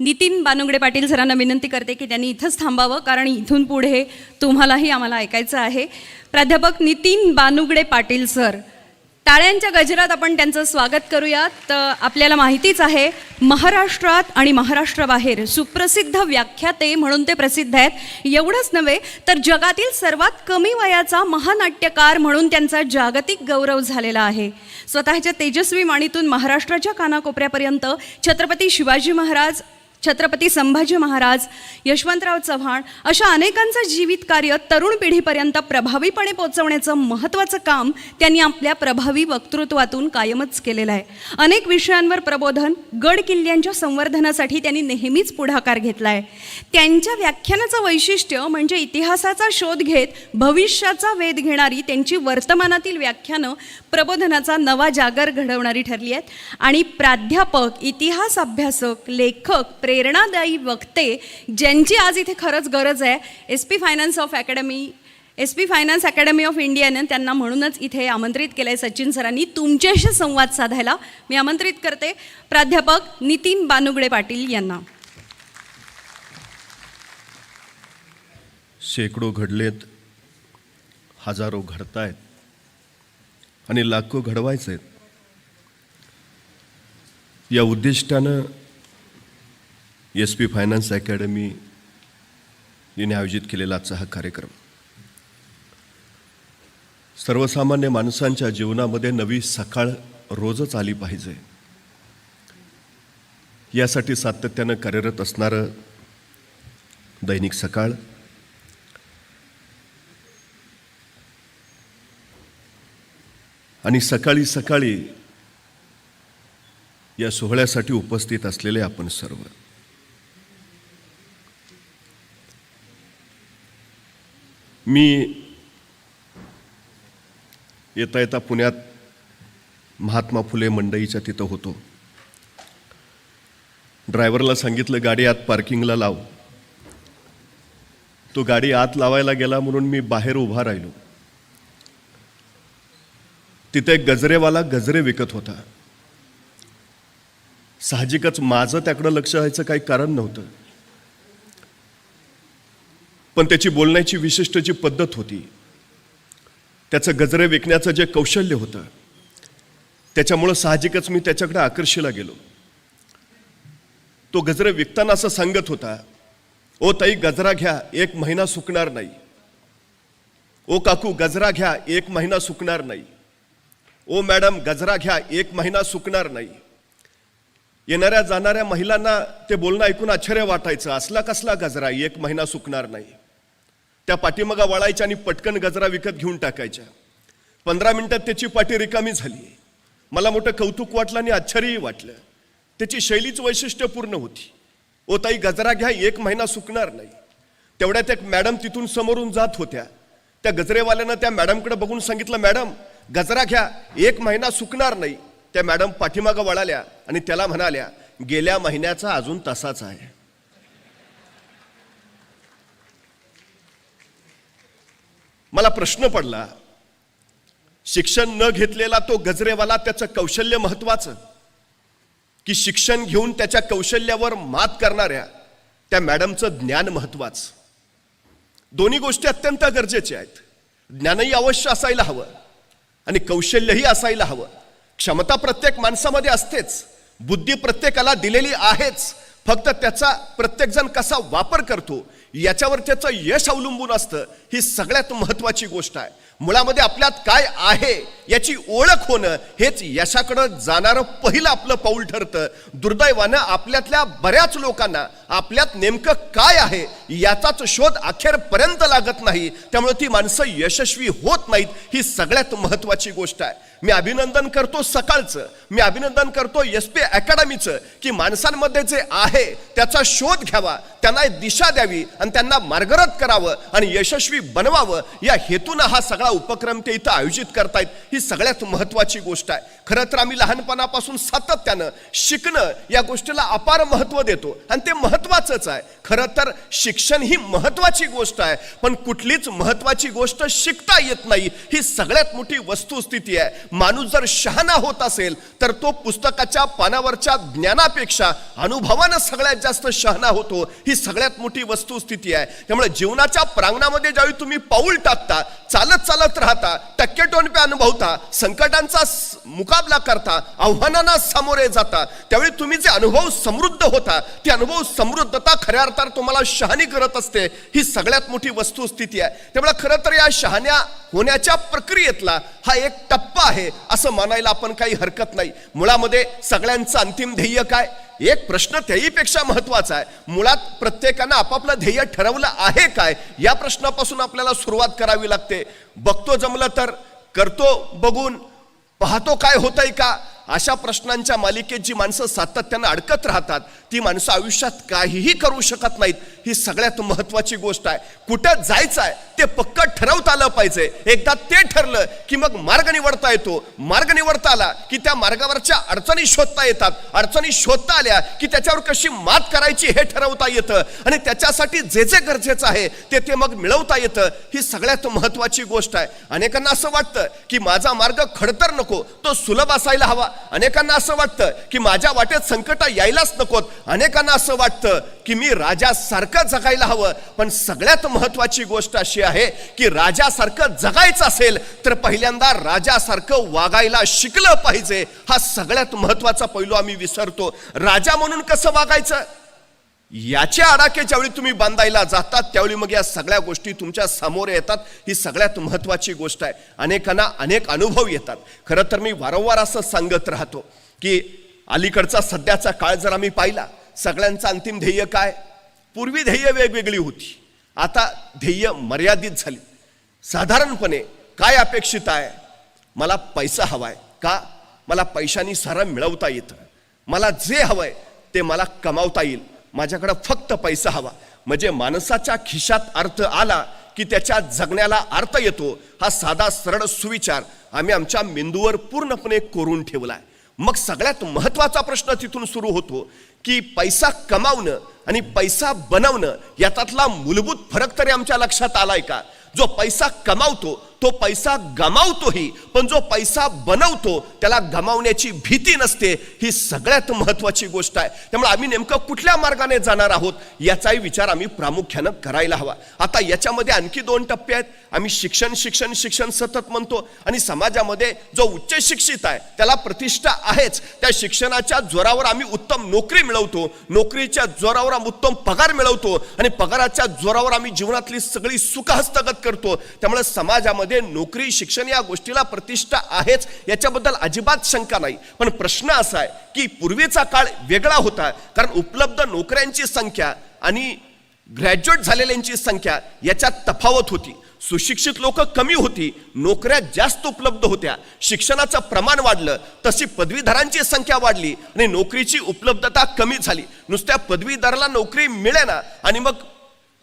नितीन बानुगडे पाटील सरांना विनंती करते की त्यांनी इथंच थांबावं, कारण इथून पुढे तुम्हालाही आम्हाला ऐकायचं आहे. प्राध्यापक नितीन बानुगडे पाटील सर, टाळ्यांच्या गजरात आपण त्यांचं स्वागत करूयात. आपल्याला माहितीच आहे, महाराष्ट्रात आणि महाराष्ट्राबाहेर सुप्रसिद्ध व्याख्याते म्हणून ते प्रसिद्ध आहेत. एवढंच नव्हे तर जगातील सर्वात कमी वयाचा महानाट्यकार म्हणून त्यांचा जागतिक गौरव झालेला आहे. स्वतःच्या तेजस्वी वाणीतून महाराष्ट्राच्या कानाकोपऱ्यापर्यंत छत्रपती शिवाजी महाराज, छत्रपती संभाजी महाराज, यशवंतराव चव्हाण अशा अनेकांचं जीवित कार्य तरुण पिढीपर्यंत प्रभावीपणे पोहोचवण्याचं महत्त्वाचं काम त्यांनी आपल्या प्रभावी वक्तृत्वातून कायमच केलेलं आहे. अनेक विषयांवर प्रबोधन, गड किल्ल्यांच्या संवर्धनासाठी त्यांनी नेहमीच पुढाकार घेतला आहे. त्यांच्या व्याख्यानाचं वैशिष्ट्य म्हणजे इतिहासाचा शोध घेत भविष्याचा वेध घेणारी त्यांची वर्तमानातील व्याख्यानं प्रबोधनाचा नवा जागर घडवणारी ठरली आहेत. आणि प्राध्यापक, इतिहास अभ्यासक, लेखक, प्रेरणादायी वक्ते ज्यांची आज इथे खरंच गरज आहे, एसपी फायनान्स अकॅडमी ऑफ इंडियानं त्यांना म्हणूनच इथे आमंत्रित केलं आहे. सचिन सरांनी तुमच्याशी संवाद साधायला मी आमंत्रित करते प्राध्यापक नितीन बानुगडे पाटील यांना. शेकडो घडलेत, हजारो घडतायत आणि लाखो घडवायचे आहेत. या उद्दिष्टानं एसपी फायनान्स अकॅडमी यांनी आयोजित केलेला आजचा हा कार्यक्रम सर्वसामान्य माणसांच्या जीवनामध्ये नवी सकाळ रोजच आली पाहिजे यासाठी सातत्यानं कार्यरत असणारं दैनिक सकाळ आणि सकाळी सकाळी या सोहळ्यासाठी उपस्थित असलेले आपण सर्व. मी येता येता पुण्यात महात्मा फुले मंडईच्या तिथं होतो. ड्रायव्हरला सांगितलं गाडी आत पार्किंगला लाव. तो गाडी आत लावायला गेला म्हणून मी बाहेर उभा राहिलो. तिथे एक गजरेवाला गजरे विकत होता. साहजिकच माझं त्याकडं लक्ष द्यायचं काही कारण नव्हतं, पण त्याची बोलण्याची विशिष्ट जी पद्धत होती, त्याचं गजरे विकण्याचं जे कौशल्य होतं, त्याच्यामुळं साहजिकच मी त्याच्याकडे आकर्षीला गेलो. तो गजरे विकताना असं सांगत होता, ओ ताई गजरा घ्या, 1 महिना सुकणार नाही. ओ काकू गजरा घ्या, 1 महिना सुकणार नाही. ओ मॅडम गजरा घ्या, 1 महिना सुकणार नाही. येणाऱ्या जाणाऱ्या महिलांना ते बोलणं ऐकून आश्चर्य वाटायचं. असला कसला गजरा, 1 महिना सुकणार नाही. त्या पाठीमागा वळायच्या आणि पटकन गजरा विकत घेऊन टाकायच्या. 15 मिनिटात त्याची पाठी रिकामी झाली. मला मोठं कौतुक वाटलं आणि आश्चर्यही वाटलं. त्याची शैलीच वैशिष्ट्यपूर्ण होती. ओ ताई गजरा घ्या, 1 महिना सुकणार नाही. तेवढ्यात एक मॅडम तिथून समोरून जात होत्या. त्या गजरेवाल्यानं त्या मॅडमकडे बघून सांगितलं, मॅडम गजरा घ्या, 1 महिना सुकणार नाही. त्या मॅडम पाठीमागं वळाल्या आणि त्याला म्हणाल्या, गेल्या महिन्याचा अजून तसाच आहे. मला प्रश्न पडला, शिक्षण न घेतलेला तो गजरेवाला त्याचं कौशल्य महत्वाचं की शिक्षण घेऊन त्याच्या कौशल्यावर मात करणाऱ्या त्या मॅडमचं ज्ञान महत्वाचं? दोन्ही गोष्टी अत्यंत गरजेच्या आहेत. ज्ञानही अवश्य असायला हवं आणि कौशल्यही असायला हवं. क्षमता प्रत्येक माणसामध्ये असतेच, बुद्धी प्रत्येकाला दिलेली आहेच, फक्त त्याचा प्रत्येकजण कसा वापर करतो याच्यावर त्याचं यश अवलंबून असतं. ही सगळ्यात महत्त्वाची गोष्ट आहे. मुळामध्ये आपल्यात काय आहे याची ओळख होणं हेच यशाकडं जाणारं पहिलं आपलं पाऊल ठरतं. दुर्दैवानं आपल्यातल्या बऱ्याच लोकांना आपल्यात नेमकं काय आहे याचाच शोध अखेरपर्यंत लागत नाही. त्यामुळे ती माणसं यशस्वी होत नाहीत. ही सगळ्यात महत्त्वाची गोष्ट आहे. मी अभिनंदन करतो सकाळचं, मी अभिनंदन करतो एसपी अकॅडमीचं की माणसांमध्ये जे आहे त्याचा शोध घ्यावा, त्यांना दिशा द्यावी आणि त्यांना मार्गरत करावं आणि यशस्वी बनवावं या हेतूनं हा सगळा उपक्रम ते इथं आयोजित करतायत. ही सगळ्यात महत्त्वाची गोष्ट आहे. खरं तर आम्ही लहानपणापासून सातत्यानं शिकणं या गोष्टीला अपार महत्त्व देतो आणि ते महत्त्वाचंच आहे. खरं तर शिक्षण ही महत्त्वाची गोष्ट आहे, पण कुठलीच महत्त्वाची गोष्ट शिकता येत नाही ही सगळ्यात मोठी वस्तुस्थिती आहे. माणूस जर शहाणा होत असेल तर तो पुस्तकाच्या पानावरच्या ज्ञानापेक्षा अनुभवानं सगळ्यात जास्त शहाणा होतो, ही सगळ्यात मोठी वस्तुस्थिती आहे. त्यामुळे जीवनाच्या प्रांगणामध्ये ज्यावेळी तुम्ही पाऊल टाकता, चालत चालत राहता, टक्के-टोणपे अनुभवता, संकटांचा मुकाबला करता, आव्हानांना सामोरे जाता, त्यावेळी तुम्ही जे अनुभव समृद्ध होता, ती अनुभव समृद्धता खऱ्या अर्थात तुम्हाला शहाणी करत असते, ही सगळ्यात मोठी वस्तुस्थिती आहे. त्यामुळे खरं तर या शहाण्या होण्याच्या प्रक्रियेतला हा एक टप्पा आहे असं मानायला आपण काही हरकत नाही. मुळामध्ये सगळ्यांचं अंतिम ध्येय काय? एक प्रश्न त्याहीपेक्षा महत्वाचा आहे. मुळात प्रत्येकानं आपापलं ध्येय ठरवलं आहे काय, या प्रश्नापासून आपल्याला सुरुवात करावी लागते. बघतो जमलं तर, करतो बघून, पाहतो काय होतंय का, अशा प्रश्नांच्या मालिकेत जी माणसं सातत्यानं अडकत राहतात ती माणसं आयुष्यात काहीही करू शकत नाहीत. ही सगळ्यात महत्वाची गोष्ट आहे. कुठं जायचं आहे ते पक्क ठरवता आलं पाहिजे. एकदा ते ठरलं की मग मार्ग निवडता येतो. मार्ग निवडता आला की त्या मार्गावरच्या अडचणी शोधता येतात. अडचणी शोधता आल्या की त्याच्यावर कशी मात करायची हे ठरवता येतं आणि त्याच्यासाठी जे जे गरजेचं आहे ते मग मिळवता येतं. ही सगळ्यात महत्वाची गोष्ट आहे. अनेकांना असं वाटतं की माझा मार्ग खडतर नको, तो सुलभ असायला हवा. अनेकांना असं वाटतं की माझ्या वाटेत संकट यायलाच नकोत. अनेकांना असं वाटतं की मी राजासारखं जगायला हवं. पण सगळ्यात महत्वाची गोष्ट अशी आहे की राजासारखं जगायचं असेल तर पहिल्यांदा राजासारखं वागायला शिकलं पाहिजे. हा सगळ्यात महत्वाचा पैलू आम्ही विसरतो. राजा म्हणून कसं वागायचं याचे आडाखे ज्यावेळी तुम्ही बांधायला जातात त्यावेळी मग या सगळ्या गोष्टी तुमच्या समोर येतात. ही सगळ्यात महत्वाची गोष्ट आहे. अनेकांना अनेक अनुभव येतात. खरं तर मी वारंवार असं सांगत राहतो की अलीकडचा सध्याचा काळ जर आम्ही पाहिला, सगळ्यांचं अंतिम ध्येय काय? पूर्वी ध्येय वेगवेगळी होती, आता ध्येय मर्यादित झाली. साधारणपणे काय अपेक्षित आहे? मला पैसा हवाय का? मला पैशानी सारं मिळवता येतं. मला जे हवंय ते मला कमावता येईल. माझ्याकडे फक्त पैसा हवा. म्हणजे माणसाच्या खिशात अर्थ आला की त्याच्या जगण्याला अर्थ येतो. हा साधा सरळ सुविचार आम्ही आमच्या मेंदूवर पूर्णपणे कोरून ठेवलाय. मग सगळ्यात महत्वाचा प्रश्न तिथून सुरू होतो की पैसा कमावणं आणि पैसा बनवणं यातला मूलभूत फरक तरी आमच्या लक्षात आलाय का? जो पैसा कमावतो तो पैसा गमावतोही, पण जो पैसा बनवतो त्याला गमावण्याची भीती नसते. ही सगळ्यात महत्वाची गोष्ट आहे. त्यामुळे आम्ही नेमकं कुठल्या मार्गाने जाणार आहोत याचाही विचार आम्ही प्रामुख्यानं करायला हवा. आता याच्यामध्ये आणखी 2 टप्पे आहेत. आम्ही शिक्षण शिक्षण शिक्षण सतत म्हणतो आणि समाजामध्ये जो उच्च शिक्षित आहे त्याला प्रतिष्ठा आहेच. त्या शिक्षणाच्या जोरावर आम्ही उत्तम नोकरी मिळवतो, नोकरीच्या जोरावर आम्ही उत्तम पगार मिळवतो आणि पगाराच्या जोरावर आम्ही जीवनातली सगळी सुख हस्तगत करतो. त्यामुळे समाजामध्ये नोकरी शिक्षण या गोष्टीला प्रतिष्ठा आहेच, याच्याबद्दल अजिबात शंका नाही. पण प्रश्न असा आहे की पूर्वीचा काळ वेगळा होता, कारण उपलब्ध नोकऱ्यांची संख्या आणि ग्रॅज्युएट झालेल्यांची संख्या याच्यात तफावत होती. सुशिक्षित लोक कमी होती, नोकऱ्या जास्त उपलब्ध होत्या. शिक्षणाचं प्रमाण वाढलं तशी पदवीधरांची संख्या वाढली आणि नोकरीची उपलब्धता कमी झाली. नुसत्या पदवीधराला नोकरी मिळेना आणि मग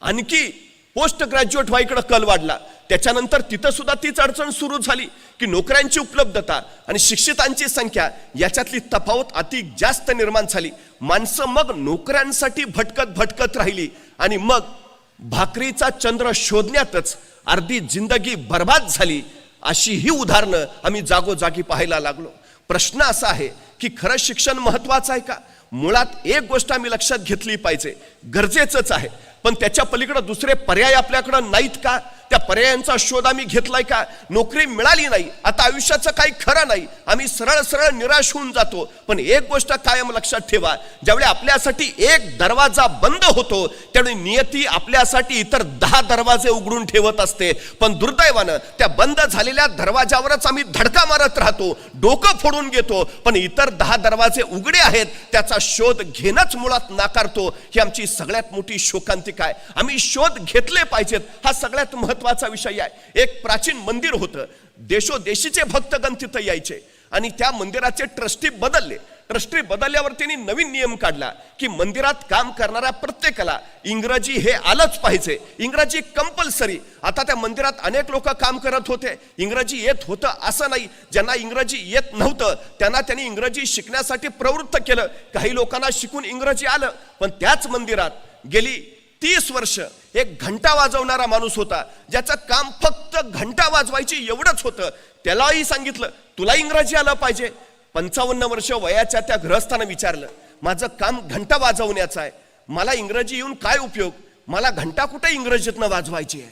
आणखी पोस्ट ग्रॅज्युएट व्हायकडे कल वाढला. त्याच्यानंतर तिथं सुद्धा तीच अडचण सुरू झाली की नोकऱ्यांची उपलब्धता आणि शिक्षितांची संख्या याच्यातली तफावत अति जास्त निर्माण झाली. माणसं मग नोकऱ्यांसाठी भटकत भटकत राहिली आणि मग भाकरीचा चंद्र शोधण्यातच अर्धी जिंदगी बर्बाद झाली. अशी ही उदाहरणं आम्ही जागोजागी पाहायला लागलो. प्रश्न असा आहे की खरं शिक्षण महत्वाचं आहे का? मुळात एक गोष्ट आम्ही लक्षात घेतली पाहिजे, गरजेचंच आहे, पण त्याच्या पलीकडे दुसरे पर्याय आपल्याकडे नाहीत का? त्या पर्यायांचा शोध आम्ही घेतलाय का? नोकरी मिळाली नाही, आता आयुष्याचं काही खरं नाही, आम्ही सरळ सरळ निराश होऊन जातो. पण एक गोष्ट कायम लक्षात ठेवा, ज्यावेळी आपल्यासाठी एक दरवाजा बंद होतो त्यावेळी नियती आपल्यासाठी इतर 10 दरवाजे उघडून ठेवत असते. पण दुर्दैवानं त्या बंद झालेल्या दरवाजावरच आम्ही धडका मारत राहतो, डोकं फोडून घेतो, पण इतर 10 दरवाजे उघडे आहेत त्याचा शोध घेणंच मुळात नाकारतो. ही आमची सगळ्यात मोठी शोकांतिका आहे. आम्ही शोध घेतले पाहिजेत, हा सगळ्यात महत्वाचा विषय आहे. एक प्राचीन मंदिर होतं, देशोदेशीचे भक्तगण तिथं यायचे आणि त्या मंदिराचे ट्रस्टी बदलले. ट्रस्टी बदलल्यावर त्यांनी नवीन नियम काढला की मंदिरात काम करणाऱ्या प्रत्येकाला इंग्रजी हे आलंच पाहिजे, इंग्रजी कंपल्सरी. आता त्या मंदिरात अनेक लोक काम करत होते, इंग्रजी येत होतं असं नाही. ज्यांना इंग्रजी येत नव्हतं त्यांना त्यांनी इंग्रजी शिकण्यासाठी प्रवृत्त केलं. काही लोकांना शिकून इंग्रजी आलं. पण त्याच मंदिरात गेली 30 वर्ष एक घंटा वाजवणारा माणूस होता, ज्याचं काम फक्त घंटा वाजवायची एवढंच होतं. त्यालाही सांगितलं तुला इंग्रजी आलं पाहिजे. 55 वर्ष वयाच्या त्या गृहस्थानं विचारलं, माझं काम घंटा वाजवण्याचं आहे, मला इंग्रजी येऊन काय उपयोग, मला घंटा कुठे इंग्रजीतनं वाजवायची आहे,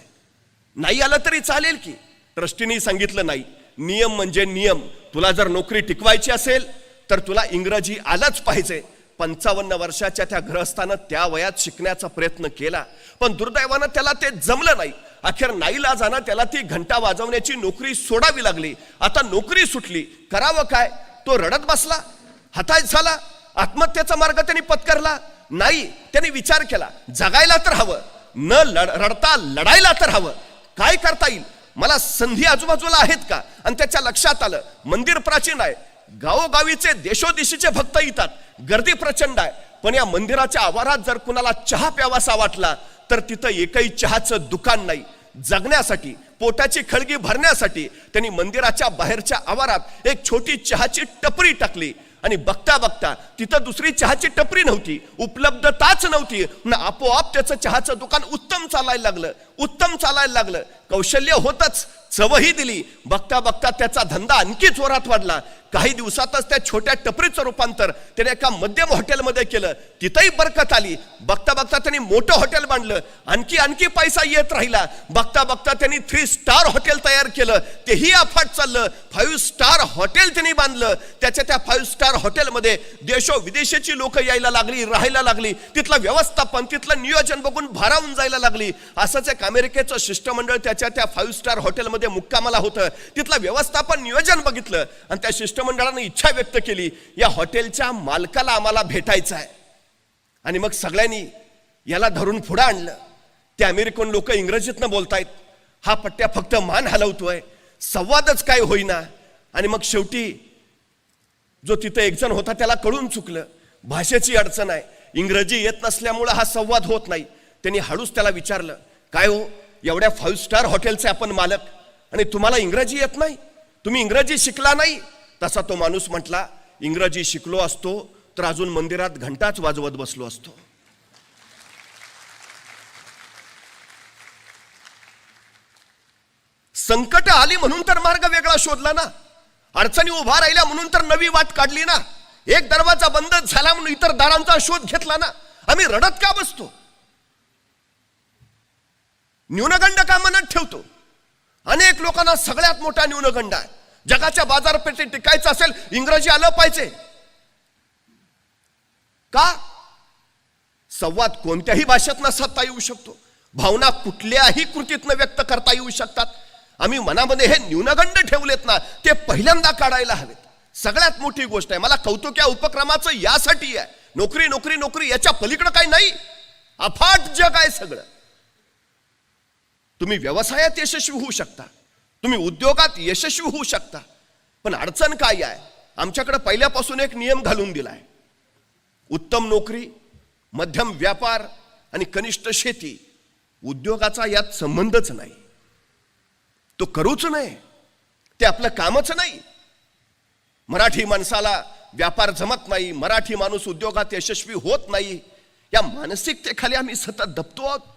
नाही आलं तरी चालेल की. ट्रस्टीने सांगितलं नाही, नियम म्हणजे नियम. तुला जर नोकरी टिकवायची असेल तर तुला इंग्रजी आलंच पाहिजे. 55 वर्षाच्या त्या गृहस्थानं त्या वयात शिकण्याचा प्रयत्न केला, पण दुर्दैवानं त्याला ते जमलं नाही. अखेर नाईलाजानं त्याला ती घंटा वाजवण्याची नोकरी सोडावी लागली. आता नोकरी सुटली, करावं काय? तो रडत बसला, हताश झाला. आत्महत्येचा मार्ग त्यांनी पत्करला नाही. त्यांनी विचार केला, जगायला तर हवं, न रडता लढायला तर हवं. काय करता येईल, मला संधी आजूबाजूला आहेत का? आणि त्याच्या लक्षात आलं, मंदिर प्राचीन आहे, गावोगावीचे देशोदेशीचे भक्त येतात, गर्दी प्रचंड आहे. पण या मंदिराच्या आवारात जर कुणाला चहा प्यावासा वाटला तर तिथं एकही चहाचं दुकान नाही. जगण्यासाठी, पोटाची खळगी भरण्यासाठी त्यांनी मंदिराच्या बाहेरच्या आवारात एक छोटी चहाची टपरी टाकली. आणि बघता बघता तिथं दुसरी चहाची टपरी नव्हती, उपलब्धताच नव्हती. आपोआप त्याचं चहाचं दुकान उत्तम चालायला लागलं. कौशल्य होतच, चवही दिली. बघता बघता त्याचा धंदा आणखी जोरात वाढला. काही दिवसातच त्या छोट्या टपरीचं रूपांतर त्याने एका मध्यम हॉटेलमध्ये केलं. तिथंही बरकत आली. बघता बघता त्यांनी मोठं हॉटेल बांधलं. आणखी पैसा येत राहिला. बघता बघता त्यांनी 3 स्टार हॉटेल तयार केलं. तेही अफाट चाललं. 5 स्टार हॉटेल त्यांनी बांधलं. त्या 5 स्टार हॉटेलमध्ये देशो विदेशाची लोक यायला लागली, राहायला लागली. तिथलं व्यवस्थापन, तिथलं नियोजन बघून भारावून जायला लागली. असंच एक अमेरिकेचं शिष्टमंडळ त्या 5 स्टार हॉटेलमध्ये मुक्कामाला होतं. तिथलं व्यवस्थापन, नियोजन बघितलं आणि त्या शिष्टमंडळाने इच्छा व्यक्त केली, या हॉटेलच्या मालकाला आम्हाला भेटायचं आहे. आणि मग सगळ्यांनी याला धरून पुढे आणलं. ते अमेरिकन लोक इंग्रजीतनं बोलतायत, हा पट्ट्या फक्त मान हलवतोय, संवादच काय होईना. आणि मग शेवटी जो तिथे एक जण होता त्याला कळून चुकलं, भाषेची अडचण आहे, इंग्रजी येत नसल्यामुळे हा संवाद होत नाही. त्यांनी हळूच त्याला विचारलं, काय हो, एवढ्या 5 स्टार हॉटेलचे आपण मालक आणि तुम्हाला इंग्रजी येत नाही, तुम्ही इंग्रजी शिकला नाही? तसा तो माणूस म्हटला, इंग्रजी शिकलो असतो तर अजून मंदिरात घंटाच वाजवत बसलो असतो. संकट आली म्हणून तर मार्ग वेगळा शोधला ना, अडचणी उभा राहिल्या म्हणून तर नवी वाट काढली ना, एक दरवाजा बंद झाला म्हणून इतर दारांचा शोध घेतला ना. आम्ही रडत का बसतो, न्यूनगंड का मनात ठेवतो? अनेक लोकांना सगळ्यात मोठा न्यूनगंड आहे, जगाच्या बाजारपेठेत टिकायचं असेल इंग्रजी आलं पाहिजे. का? संवाद कोणत्याही भाषेतनं साधता येऊ शकतो, भावना कुठल्याही कृतीतनं व्यक्त करता येऊ शकतात. आम्ही मनामध्ये हे न्यूनगंड ठेवलेत ना, ते पहिल्यांदा काढायला हवेत. सगळ्यात मोठी गोष्ट आहे. मला कौतुक या उपक्रमाचं यासाठी आहे. नोकरी नोकरी नोकरी याच्या पलीकडे काही नाही, अफाट जग आहे सगळं. तुम्ही व्यवसायात यशस्वी होऊ शकता, तुम्ही उद्योगात यशस्वी होऊ शकता. पण अडचण काय आहे? आमच्याकडे पहिल्यापासून एक नियम घालून दिलाय, उत्तम नोकरी, मध्यम व्यापार आणि कनिष्ठ शेती. उद्योगाचा यात संबंधच नाही, तो करूच नये, ते आपलं कामच नाही. मराठी माणसाला व्यापार जमत नाही, मराठी माणूस उद्योगात यशस्वी होत नाही, या मानसिकतेखाली आम्ही सतत दबतो आहोत.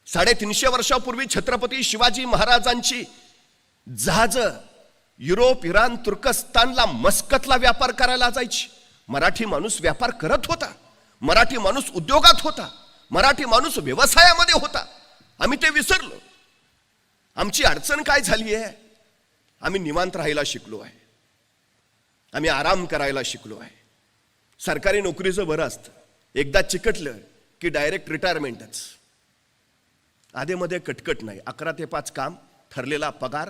350 वर्षापूर्वी छत्रपती शिवाजी महाराजांची जहाज युरोप, इराण, तुर्कस्तानला, मस्कतला व्यापार करायला जायची. मराठी माणूस व्यापार करत होता, मराठी माणूस उद्योगात होता, मराठी माणूस व्यवसायामध्ये होता. आम्ही ते विसरलो. आमची अडचण काय झाली आहे? आम्ही निवांत राहायला शिकलो आहे, आम्ही आराम करायला शिकलो आहे. सरकारी नोकरीचं बरं असतं, एकदा चिकटलं की डायरेक्ट रिटायरमेंटच, आधेमध्ये कटकट नाही. 11 ते 5 काम, ठरलेला पगार,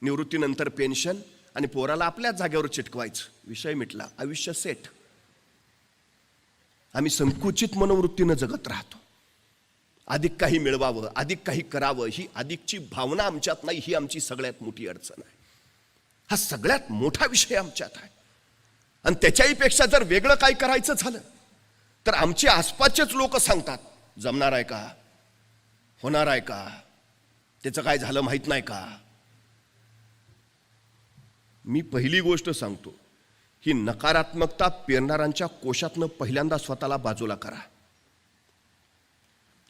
निवृत्तीनंतर पेन्शन आणि पोराला आपल्याच जागेवर चिटकवायचं, विषय मिटला, आयुष्य सेट. आम्ही संकुचित मनोवृत्तीनं जगत राहतो. अधिक काही मिळवावं, अधिक काही करावं, ही अधिकची भावना आमच्यात नाही. ही आमची सगळ्यात मोठी अडचण आहे. हा सगळ्यात मोठा विषय आमच्यात आहे. आणि त्याच्याही पेक्षा जर वेगळं काय करायचं झालं तर आमचे आसपासचेच लोक सांगतात, जमणार आहे का, होणार आहे का, त्याचं काय झालं माहित नाही का. मी पहिली गोष्ट सांगतो, ही नकारात्मकता पेरणाऱ्यांच्या कोशातनं पहिल्यांदा स्वतःला बाजूला करा.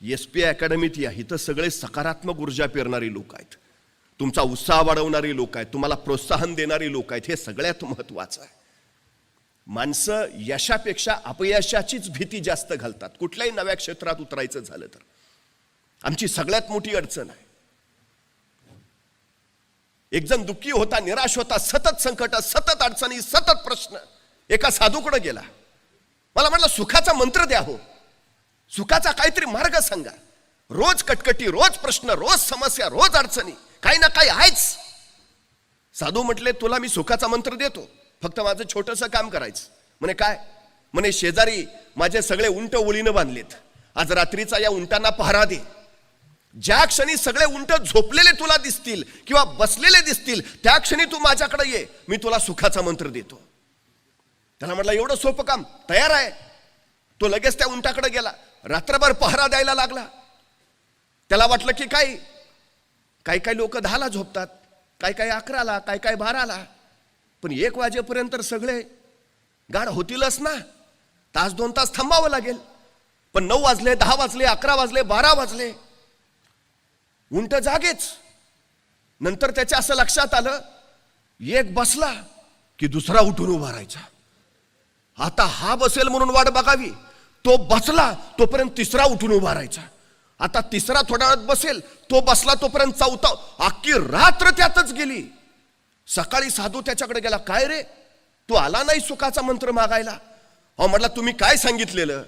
SP अकॅडमीत या, इथं सगळे सकारात्मक ऊर्जा पेरणारी लोक आहेत, तुमचा उत्साह वाढवणारी लोक आहेत, तुम्हाला प्रोत्साहन देणारी लोक आहेत. हे सगळ्यात महत्वाचं आहे. माणसं यशापेक्षा अपयशाचीच भीती जास्त घालतात कुठल्याही नव्या क्षेत्रात उतरायचं झालं तर. आमची सगळ्यात मोठी अडचण आहे. एक जण दुःखी होता, निराश होता, सतत संकट, सतत अडचणी, सतत प्रश्न. एका साधूकडे गेला, मला म्हटलं सुखाचा मंत्र द्या हो, सुखाचा काहीतरी मार्ग सांगा. रोज कटकटी, रोज प्रश्न, रोज समस्या, रोज अडचणी, काही ना काही आहेच. साधू म्हटले, तुला मी सुखाचा मंत्र देतो, फक्त माझं छोटंसं काम करायचं. म्हणे काय? म्हणे शेजारी माझे सगळे उंट ओळीनं बांधलेत, आज रात्रीचा या उंटांना पहारा दे. ज्या क्षणी सगळे उंट झोपलेले तुला दिसतील किंवा बसलेले दिसतील त्या क्षणी तू माझ्याकडे ये, मी तुला सुखाचा मंत्र देतो. त्याला म्हटलं एवढं सोपं काम, तयार आहे. तो लगेच त्या उंटाकडे गेला, रात्रभर पहारा द्यायला लागला. त्याला वाटलं की काही काही लोक 10ला झोपतात, काही 11ला, काही 12ला, पण 1 वाजेपर्यंत सगळे गाढ होतीलच ना. तास 2 तास थांबावं लागेल. पण 9 वाजले, 10 वाजले, 11 वाजले, 12 वाजले, उंट जागेच. नंतर त्याच्या असं लक्षात आलं, एक बसला की दुसरा उठून उभा राहायचा. आता हा बसेल म्हणून वाट बघावी, तो बसला तोपर्यंत तिसरा उठून उभा राहायचा. आता तिसरा थोड्या वेळात बसेल, तो बसला तोपर्यंत चौथा. अख्खी रात्र त्यातच गेली. सकाळी साधू त्याच्याकडे गेला, काय रे तू आला नाही सुखाचा मंत्र मागायला? अहो म्हटलं, तुम्ही काय सांगितलेलं?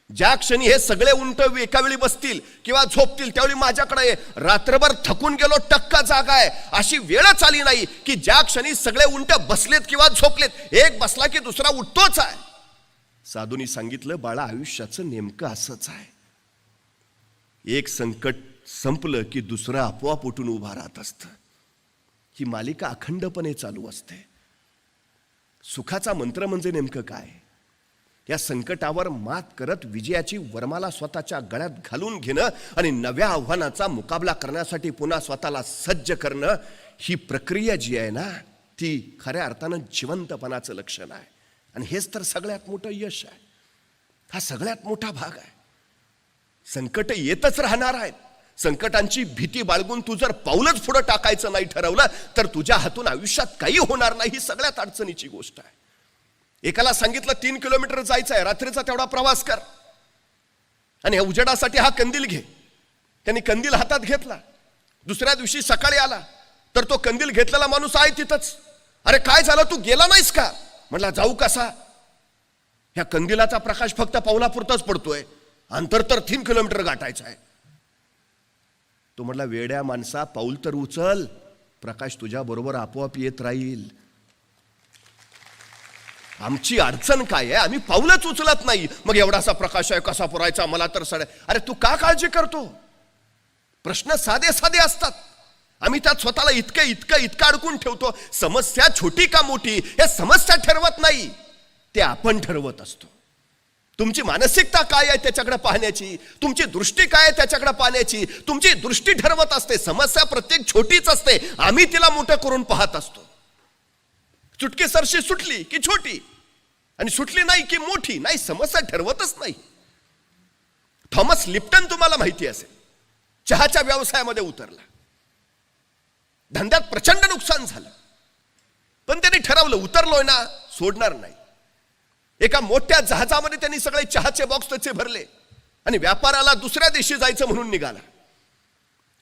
ज्या क्षणी हे सगळे उंट एका वेळी बसतील किंवा झोपतील त्यावेळी माझ्याकडे ये. रात्रभर थकून गेलो, टक्का जागा आहे, अशी वेळच आली नाही की ज्या क्षणी सगळे उंट बसलेत किंवा झोपलेत, एक बसला की दुसरा उठतोच आहे. साधूंनी सांगितलं, बाळा आयुष्याचं नेमकं असंच आहे. एक संकट संपलं की दुसरं आपोआप उठून उभा राहत असतं. ही मालिका अखंडपणे चालू असते. सुखाचा मंत्र म्हणजे नेमकं काय? या संकटावर मात करत विजयाची वरमाला स्वतःच्या गळ्यात घालून घेणं आणि नव्या आव्हानाचा मुकाबला करण्यासाठी पुन्हा स्वतःला सज्ज करणं, ही प्रक्रिया जी आहे ना, ती खऱ्या अर्थानं जिवंतपणाचं लक्षण आहे. आणि हेच तर सगळ्यात मोठं यश आहे. हा सगळ्यात मोठा भाग आहे. संकट येतच राहणार आहेत. संकटांची भीती बाळगून तू जर पाऊलच पुढे टाकायचं नाही ठरवलं तर तुझ्या हातून आयुष्यात काही होणार नाही. ही सगळ्यात अडचणीची गोष्ट आहे. एकाला सांगितलं 3 किलोमीटर जायचं आहे, रात्रीचा तेवढा प्रवास कर आणि उजेडासाठी हा कंदील घे. त्यांनी कंदील हातात घेतला. दुसऱ्या दिवशी सकाळी आला तर तो कंदील घेतलेला माणूस आहे तिथंच. अरे काय झालं, तू गेला नाहीस का? म्हटला, जाऊ कसा? ह्या कंदिलाचा प्रकाश फक्त पावलापुरताच पडतोय, अंतर तर 3 किलोमीटर गाठायचं आहे. तो म्हटला, वेड्या माणसा, पाऊल तर उचल, प्रकाश तुझ्या बरोबर आपोआप येत राहील. आमची अडचण काय आहे, आम्ही पाऊलच उचलत नाही. मग एवढासा प्रकाश आहे, कसा पुरायचा, मला तर सड. अरे तू का काळजी करतो? प्रश्न साधे साधे असतात, आम्ही त्यात स्वतःला इतकं अडकून ठेवतो. समस्या छोटी का मोठी हे समस्या ठरवत नाही, ते आपण ठरवत असतो. तुमची मानसिकता काय आहे त्याच्याकडे पाहण्याची, तुमची दृष्टी काय आहे त्याच्याकडे पाहण्याची, तुमची दृष्टी ठरवत असते. समस्या प्रत्येक छोटीच असते, आम्ही तिला मोठं करून पाहत असतो. चुटकी सरशी सुटली की छोटी आणि सुटली नाही की मोठी, नाही, समस्या ठरवतच नाही. थॉमस लिप्टन तुम्हाला माहिती असेल, चहाच्या व्यवसायामध्ये उतरला. धंद्यात प्रचंड नुकसान झालं, पण त्यांनी ठरवलं उतरलोय ना, सोडणार नाही. एका मोठ्या जहाजामध्ये त्यांनी सगळे चहाचे बॉक्स त्याचे भरले आणि व्यापाराला दुसऱ्या देशी जायचं म्हणून निघाला.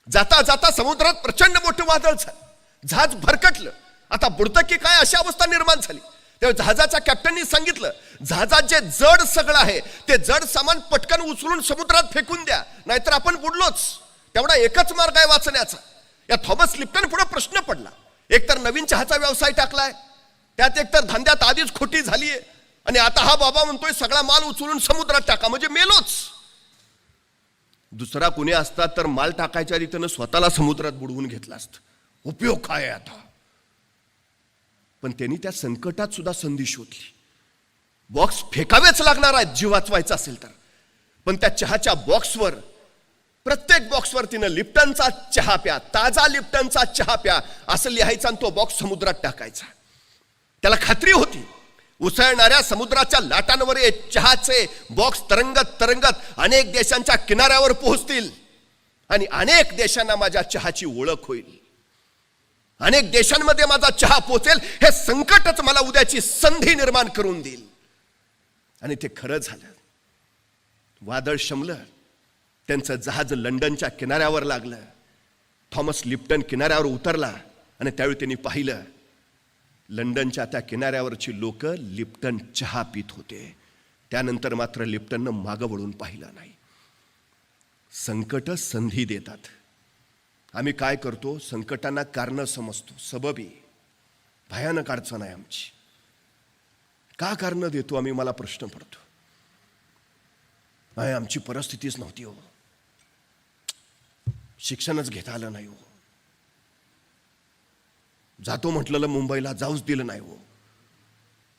जाता जाता समुद्रात प्रचंड मोठं वादळ झालं, जहाज भरकटलं. आता बुडतं की काय अशी अवस्था निर्माण झाली. तेव्हा जहाजाच्या कॅप्टननी सांगितलं, जहाजात जे जड सगळं आहे ते जड सामान पटकन उचलून समुद्रात फेकून द्या, नाहीतर आपण बुडलोच. तेवढा एकच मार्ग आहे वाचण्याचा. या थॉमस लिप्टन पुढे प्रश्न पडला, एकतर नवीन चहाचा व्यवसाय टाकलाय, त्यात एकतर धंद्यात आधीच खोटी झालीये, आणि आता हा बाबा म्हणतोय सगळा माल उचलून समुद्रात टाका, म्हणजे मेलोच. दुसरा कुणी असता तर माल टाकायच्या रीतीनं स्वतःला समुद्रात बुडवून घेतला असतं. उपयोग काय आहे आता? पण त्यांनी त्या संकटात सुद्धा संधी शोधली. बॉक्स फेकावेच लागणार आहेत जीव वाचवायचा असेल तर. पण त्या चहाच्या बॉक्सवर, प्रत्येक बॉक्सवर तिनं लिप्टनचा चहा प्या, ताजा लिप्टनचा चहा प्या असं लिहायचं आणि तो बॉक्स समुद्रात टाकायचा. त्याला खात्री होती उसळणाऱ्या समुद्राच्या लाटांवर हे चहाचे बॉक्स तरंगत तरंगत अनेक देशांच्या किनाऱ्यावर पोहोचतील आणि अनेक देशांना माझ्या चहाची ओळख होईल. अनेक देशांमध्ये माझा चहा पोचेल. हे संकटच मला उद्याची संधी निर्माण करून देईल. आणि ते खरं झालं. वादळ शमलं. त्यांचं जहाज लंडनच्या किनाऱ्यावर लागलं. थॉमस लिप्टन किनाऱ्यावर उतरला आणि त्यावेळी त्यांनी पाहिलं लंडनच्या त्या किनाऱ्यावरची लोक लिप्टन चहा पित होते. त्यानंतर मात्र लिप्टननं मागं वळून पाहिलं नाही. संकट संधी देतात. आम्ही काय करतो? संकटांना कारण समजतो, सबबी. भयानक अडचण आहे आमची. का कारण देतो आम्ही? मला प्रश्न पडतो. नाही, आमची परिस्थितीच नव्हती हो, शिक्षणच घेता आलं नाही हो, जातो म्हटलेलं मुंबईला जाऊच दिलं नाही हो.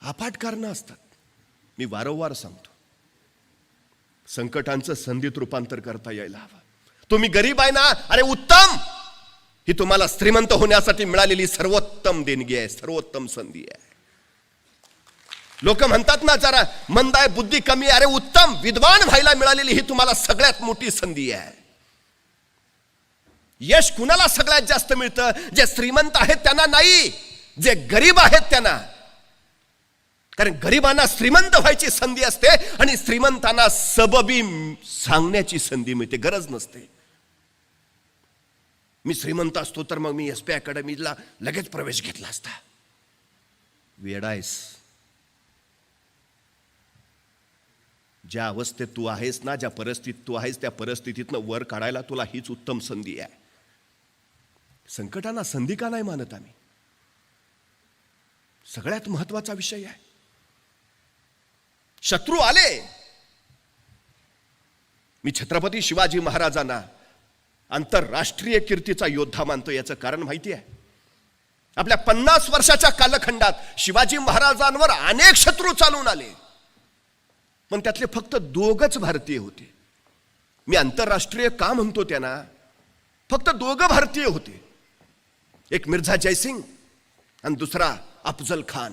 अफाट कारणं असतात. मी वारंवार सांगतो, संकटांचं संधीत रूपांतर करता यायला हवं. तुम्ही गरीब आहे ना, अरे उत्तम. ही तुम्हाला श्रीमंत होण्यासाठी मिळालेली सर्वोत्तम देणगी आहे, सर्वोत्तम संधी आहे. लोक म्हणतात ना जरा मंद आहे, बुद्धी कमी आहे. अरे उत्तम, विद्वान व्हायला मिळालेली ही तुम्हाला सगळ्यात मोठी संधी आहे. यश कुणाला सगळ्यात जास्त मिळतं? जे श्रीमंत आहेत त्यांना नाही, जे गरीब आहेत त्यांना. कारण गरिबांना श्रीमंत व्हायची संधी असते आणि श्रीमंतांना सबबी सांगण्याची संधी मिळते, गरज नसते. मी श्रीमंत असतो तर मग मी SP अकॅडमीला लगेच प्रवेश घेतला असता. वेडायस. ज्या अवस्थेत तू आहेस ना, ज्या परिस्थितीत तू आहेस, त्या परिस्थितीतनं वर काढायला तुला हीच उत्तम संधी आहे. संकटांना संधी का नाही मानत आम्ही? सगळ्यात महत्वाचा विषय आहे. शत्रू आले. मी छत्रपती शिवाजी महाराजांना आंतरराष्ट्रीय कीर्तीचा योद्धा मानतो. याचं कारण माहिती आहे? आपल्या 50 वर्षाच्या कालखंडात शिवाजी महाराजांवर अनेक शत्रू चालून आले, पण त्यातले फक्त 2च भारतीय होते. मी आंतरराष्ट्रीय का म्हणतो त्यांना? फक्त 2 भारतीय होते. एक मिर्झा जयसिंग आणि दुसरा अफजल खान.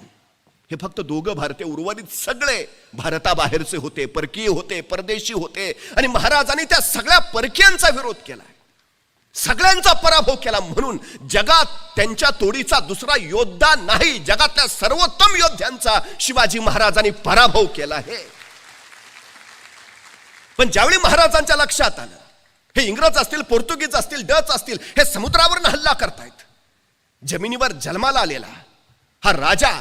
हे फक्त 2 भारतीय. उर्वरित सगळे भारताबाहेरचे होते, परकीय होते, परदेशी होते. आणि महाराजांनी त्या सगळ्या परकीयांचा विरोध केला, सगळ्यांचा पराभव केला. म्हणून जगात त्यांच्या तोडीचा दुसरा योद्धा नाही. जगातल्या सर्वोत्तम योद्ध्यांचा शिवाजी महाराजांनी पराभव केला आहे. पण ज्यावेळी महाराजांच्या लक्षात आलं हे इंग्रज असतील, पोर्तुगीज असतील, डच असतील, हे समुद्रावरनं हल्ला करतायत. जमिनीवर जन्माला आलेला हा राजा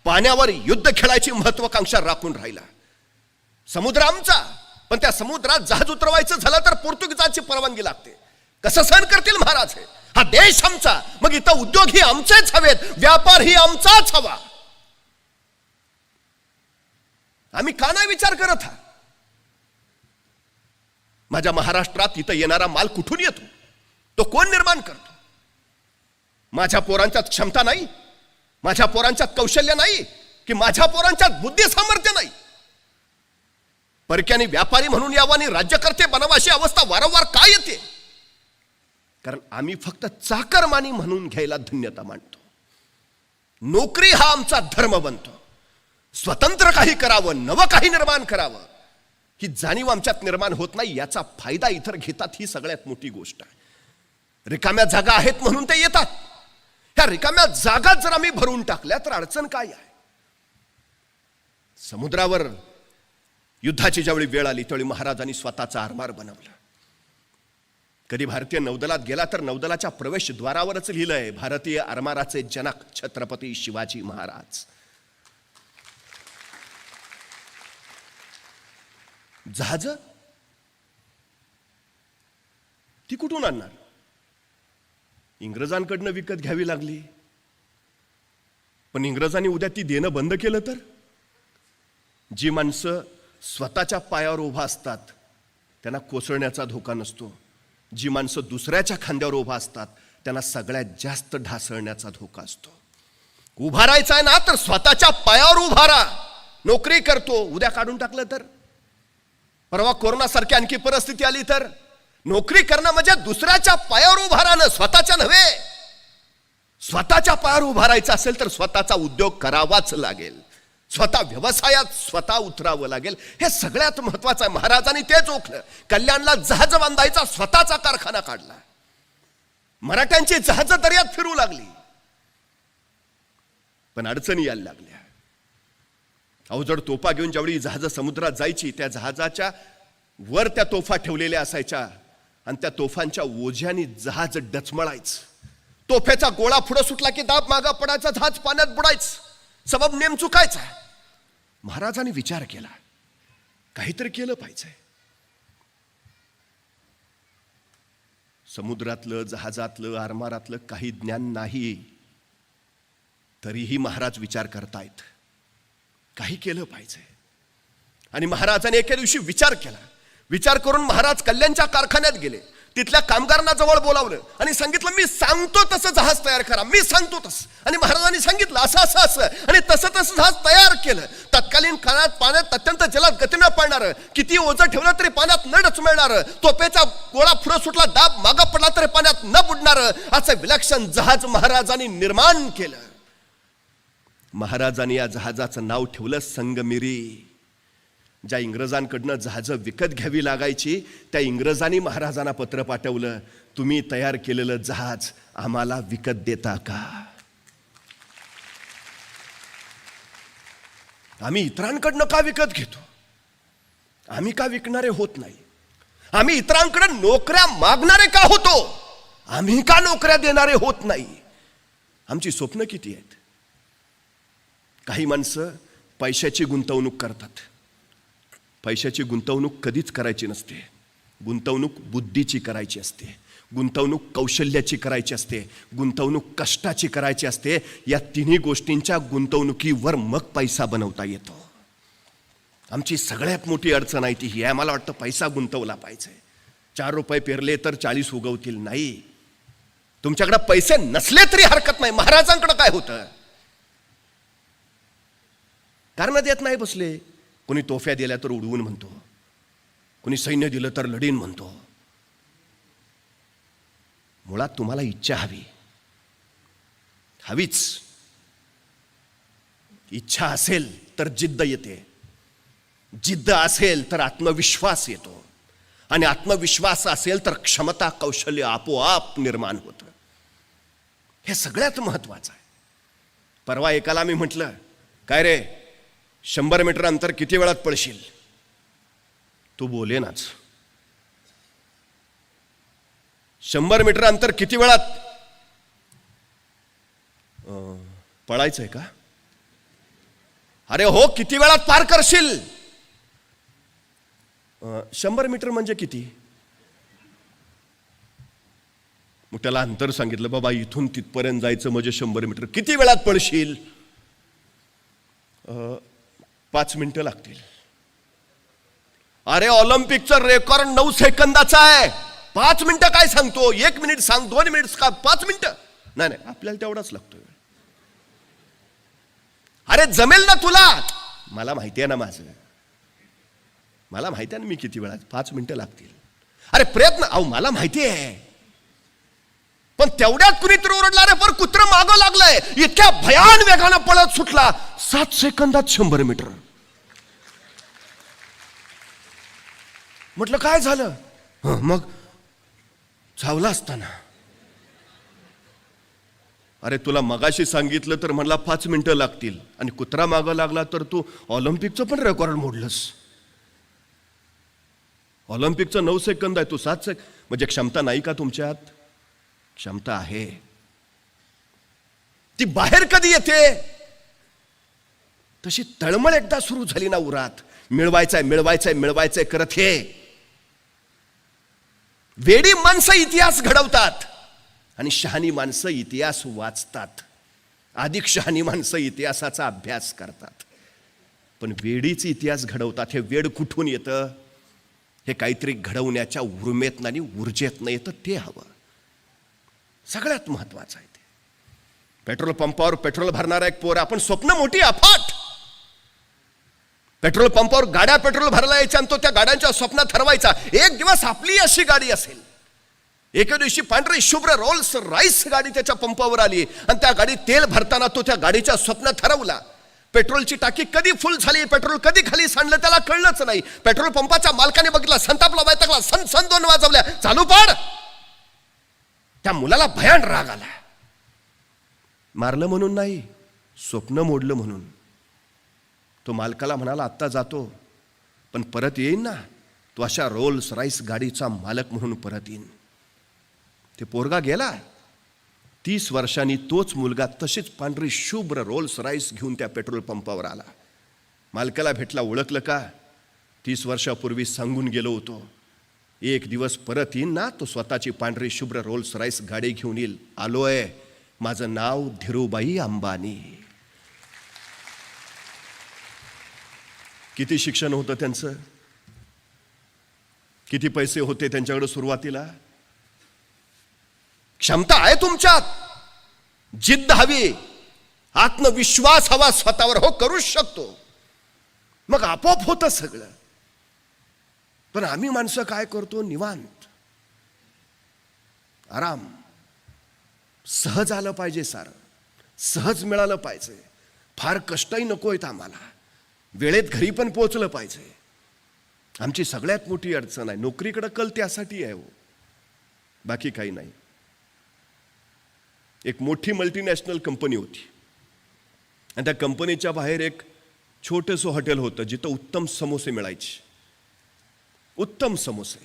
पाण्यावर युद्ध खेळायची महत्वाकांक्षा राखून राहिला. समुद्र आमचा, पण त्या समुद्रात जहाज उतरवायचं झालं तर पोर्तुगीजांची परवानगी लागते. कसं सहन करतील महाराज? हा देश आमचा, मग इथं उद्योग ही आमचेच हवेत, व्यापार ही आमचाच हवा. आम्ही का नाही विचार करत? हा माझ्या महाराष्ट्रात इथं येणारा माल कुठून येतो? तो कोण निर्माण करतो? माझ्या पोरांच्यात क्षमता नाही, माझ्या पोरांच्यात कौशल्य नाही, की माझ्या पोरांच्यात बुद्धी सामर्थ्य नाही? परक्याने व्यापारी म्हणून यावं आणि राज्यकर्ते बनावं अशी अवस्था वारंवार का येते? कारण आम्ही फक्त चाकरमानी म्हणून घ्यायला धन्यता मानतो. नोकरी हा आमचा धर्म बनतो. स्वतंत्र काही करावं, नवं काही निर्माण करावं ही जाणीव आमच्यात निर्माण होत नाही. याचा फायदा इतर घेतात, ही सगळ्यात मोठी गोष्ट आहे. रिकाम्या जागा आहेत म्हणून ते येतात. ह्या रिकाम्या जागा जर आम्ही भरून टाकल्या तर अडचण काय आहे? समुद्रावर युद्धाची ज्यावेळी वेळ आली त्यावेळी महाराजांनी स्वतःचा आरमार बनवला. कधी भारतीय नौदलात गेला तर नौदलाच्या प्रवेशद्वारावरच लिहिलंय भारतीय आरमाराचे जनक छत्रपती शिवाजी महाराज. जहाज ती कुठून आणणार? इंग्रजांकडनं विकत घ्यावी लागली. पण इंग्रजांनी उद्या ती देणं बंद केलं तर? जी माणसं स्वतःच्या पायावर उभा असतात त्यांना कोसळण्याचा धोका नसतो. जी माणसं दुसऱ्याच्या खांद्यावर उभा असतात त्यांना सगळ्यात जास्त ढासळण्याचा धोका असतो. उभा राहायचा आहे ना तर स्वतःच्या पायावर उभा राहा, नोकरी करतो, उद्या काढून टाकलं तर, परवा कोरोनासारखी आणखी परिस्थिती आली तर, नोकरी करणं म्हणजे दुसऱ्याच्या पायावर उभा राहणं, स्वतःच्या नव्हे. स्वतःच्या पायावर उभा राहायचं असेल तर स्वतःचा उद्योग करावाच लागेल, स्वतः व्यवसायात स्वतः उतरावं लागेल. हे सगळ्यात महत्वाचं आहे. महाराजांनी तेच ओळखलं. कल्याणला जहाज बांधायचा स्वतःचा कारखाना काढला. मराठ्यांची जहाज दर्यात फिरू लागली, पण अडचणी यायला लागल्या. अवजड तोफा घेऊन ज्यावेळी जहाज समुद्रात जायची, त्या जहाजाच्या वर त्या तोफा ठेवलेल्या असायच्या आणि त्या तोफांच्या ओझ्याने जहाज डचमळायचं. तोफेचा गोळा पुढे सुटला की दाब मागा पडायचा, जहाज पाण्यात बुडायचं. सबब नेम चुकायचा. महाराजांनी विचार केला, काहीतरी केलं पाहिजे. समुद्रातलं, जहाजातलं, आरमारातलं काही ज्ञान नाही, तरीही महाराज विचार करतायत, काही केलं पाहिजे. आणि महाराजांनी एके दिवशी विचार केला. विचार करून महाराज कल्याणच्या कारखान्यात गेले. तिथल्या कामगारांना जवळ बोलावलं आणि सांगितलं, मी सांगतो तसं जहाज तयार करा, मी सांगतो तसं. आणि महाराजांनी सांगितलं असं असं असं, आणि तसं तसं जहाज तयार केलं. तत्कालीन काळात पाण्यात अत्यंत जलद गतीनं पडणार, किती ओझं ठेवलं तरी पाण्यात न डचमळणार, तोफेचा गोळा पुढे सुटला, दाब मागा पडला तरी पाण्यात न बुडणार, असं विलक्षण जहाज महाराजांनी निर्माण केलं. महाराजांनी या जहाजाचं नाव ठेवलं संगमिरी. ज्या इंग्रजांकडनं जहाजं विकत घ्यावी लागायची, त्या इंग्रजांनी महाराजांना पत्र पाठवलं, तुम्ही तयार केलेलं जहाज आम्हाला विकत देता का? आम्ही इतरांकडनं का विकत घेतो? आम्ही का विकणारे होत नाही? आम्ही इतरांकडे नोकऱ्या मागणारे का होतो? आम्ही का नोकऱ्या देणारे होत नाही? आमची स्वप्न किती आहेत. काही माणसं पैशाची गुंतवणूक करतात. पैशाची गुंतवणूक कधीच करायची नसते. गुंतवणूक बुद्धीची करायची असते, गुंतवणूक कौशल्याची करायची असते, गुंतवणूक कष्टाची करायची असते. या तिन्ही गोष्टींच्या गुंतवणुकीवर मग पैसा बनवता येतो. आमची सगळ्यात मोठी अडचण आहे ती ही आहे. मला वाटतं पैसा गुंतवला पाहिजे. 4 रुपये पेरले तर 40 उगवतील, नाही. तुमच्याकडे पैसे नसले तरी हरकत नाही. महाराजांकडे काय होतं? कारण देत नाही बसले. कोणी तोफ्या दिल्या तर उडवून म्हणतो, कोणी सैन्य दिलं तर लढीन म्हणतो. मुळात तुम्हाला इच्छा हवीच. इच्छा असेल तर जिद्द येते, जिद्द असेल तर आत्मविश्वास येतो, आणि आत्मविश्वास असेल तर क्षमता, कौशल्य आपोआप निर्माण होतं. हे सगळ्यात महत्वाचं आहे. परवा एकाला मी म्हटलं, काय रे, 100 मीटर अंतर किती वेळात पळशील? तू बोले नाच. 100 मीटर अंतर किती वेळात पळायचंय का? अरे हो, किती वेळात पार करशील? 100 मीटर म्हणजे किती? मग त्याला अंतर सांगितलं, बाबा इथून तिथपर्यंत जायचं म्हणजे 100 मीटर. किती वेळात पळशील? 5 मिनिटं लागतील. अरे ऑलिम्पिकचं रेकॉर्ड 9 सेकंदाचा आहे. 5 मिनिटं काय सांगतो? 1 मिनिट सांग, 2 मिनिट का 5 मिनिटं? नाही नाही, आपल्याला तेवढाच लागतोय. अरे जमेल ना तुला? मला माहिती आहे ना माझं, मला माहिती आहे ना मी किती वेळात. 5 मिनिटं लागतील. अरे प्रयत्न, अहो मला माहिती आहे, पण तेवढ्यात कुणीतरी ओरडला, रे पर कुत्र मागं लागलंय. इतक्या भयान वेगानं पळत सुटला, 7 सेकंदात 100 मीटर. म्हटलं काय झालं? मग चावला असताना. अरे तुला मगाशी सांगितलं तर म्हणला 5 मिनिटं लागतील, आणि कुत्रा मागं लागला तर तू ऑलिम्पिकचं पण रेकॉर्ड मोडलंस. ऑलिम्पिकचं 9 सेकंद आहे, तू 7 सेकंद. म्हणजे क्षमता नाही का तुमच्यात? क्षमता आहे. ती बाहेर कधी येते? तशी तळमळ एकदा सुरू झाली ना उरात, मिळवायचंय मिळवायचंय मिळवायचंय करत, हे वेडी माणसं इतिहास घडवतात आणि शहाणी माणसं इतिहास वाचतात. अधिक शहाणी माणसं इतिहासाचा अभ्यास करतात, पण वेडीच इतिहास घडवतात. हे वेड कुठून येतं? हे काहीतरी घडवण्याच्या उर्मेतनं आणि ऊर्जेतनं येतं, ते हवं. सगळ्यात महत्वाचं आहे ते. पेट्रोल पंपावर पेट्रोल भरणारा एक पोर, आपण स्वप्न मोठी अफाट, पेट्रोल पंपावर गाड्या पेट्रोल भरायला यायच्या आणि तो त्या गाड्यांच्या स्वप्नात ठरवायचा एक दिवस आपली अशी गाडी असेल. एके दिवशी पांढरी शुभ्र रोल्स राईस गाडी त्याच्या पंपावर आली आणि त्या गाडीत तेल भरताना तो त्या गाडीच्या स्वप्नात ठरवला. पेट्रोलची टाकी कधी फुल झाली, पेट्रोल कधी खाली सांडलं त्याला कळलंच नाही. पेट्रोल पंपाच्या मालकाने बघितलं, संतापला, वैतागला, सन सन 2 वाजवल्या, चालू पाड. त्या मुलाला भयान राग आला. मारलं म्हणून नाही, स्वप्न मोडलं म्हणून. तो मालकाला म्हणाला, आत्ता जातो पण परत येईन ना, तो अशा रोल्स राईस गाडीचा मालक म्हणून परत येईन. ते पोरगा गेला. 30 वर्षांनी तोच मुलगा तशीच पांढरी शुभ्र रोल्स राईस घेऊन त्या पेट्रोल पंपावर आला. मालकाला भेटला, ओळखलं का? 30 वर्षापूर्वी सांगून गेलो होतो, एक दिवस परत येईन ना, तो स्वतःची पांढरी शुभ्र रोल्स राईस गाडी घेऊन येईल. आलोय, माझं नाव धीरूभाई अंबानी. किती शिक्षण होतं त्यांचं, किती पैसे होते त्यांच्याकडे सुरुवातीला. क्षमता आहे तुमच्यात, जिद्द हवी, आत्मविश्वास हवा स्वतःवर, हो करूच शकतो, मग आपोआप होतं सगळं. पण आम्ही माणसं काय करतो, निवांत, आराम, सहज आलं पाहिजे, सारं सहज मिळालं पाहिजे, फार कष्टही नको आहेत आम्हाला, वेळेत घरी पण पोहोचलं पाहिजे. आमची सगळ्यात मोठी अडचण आहे. नोकरीकडे कल त्यासाठी आहे हो, बाकी काही नाही. एक मोठी मल्टीनॅशनल कंपनी होती आणि त्या कंपनीच्या बाहेर एक छोटंसं हॉटेल होतं जिथं उत्तम समोसे मिळायचे, उत्तम समोसे.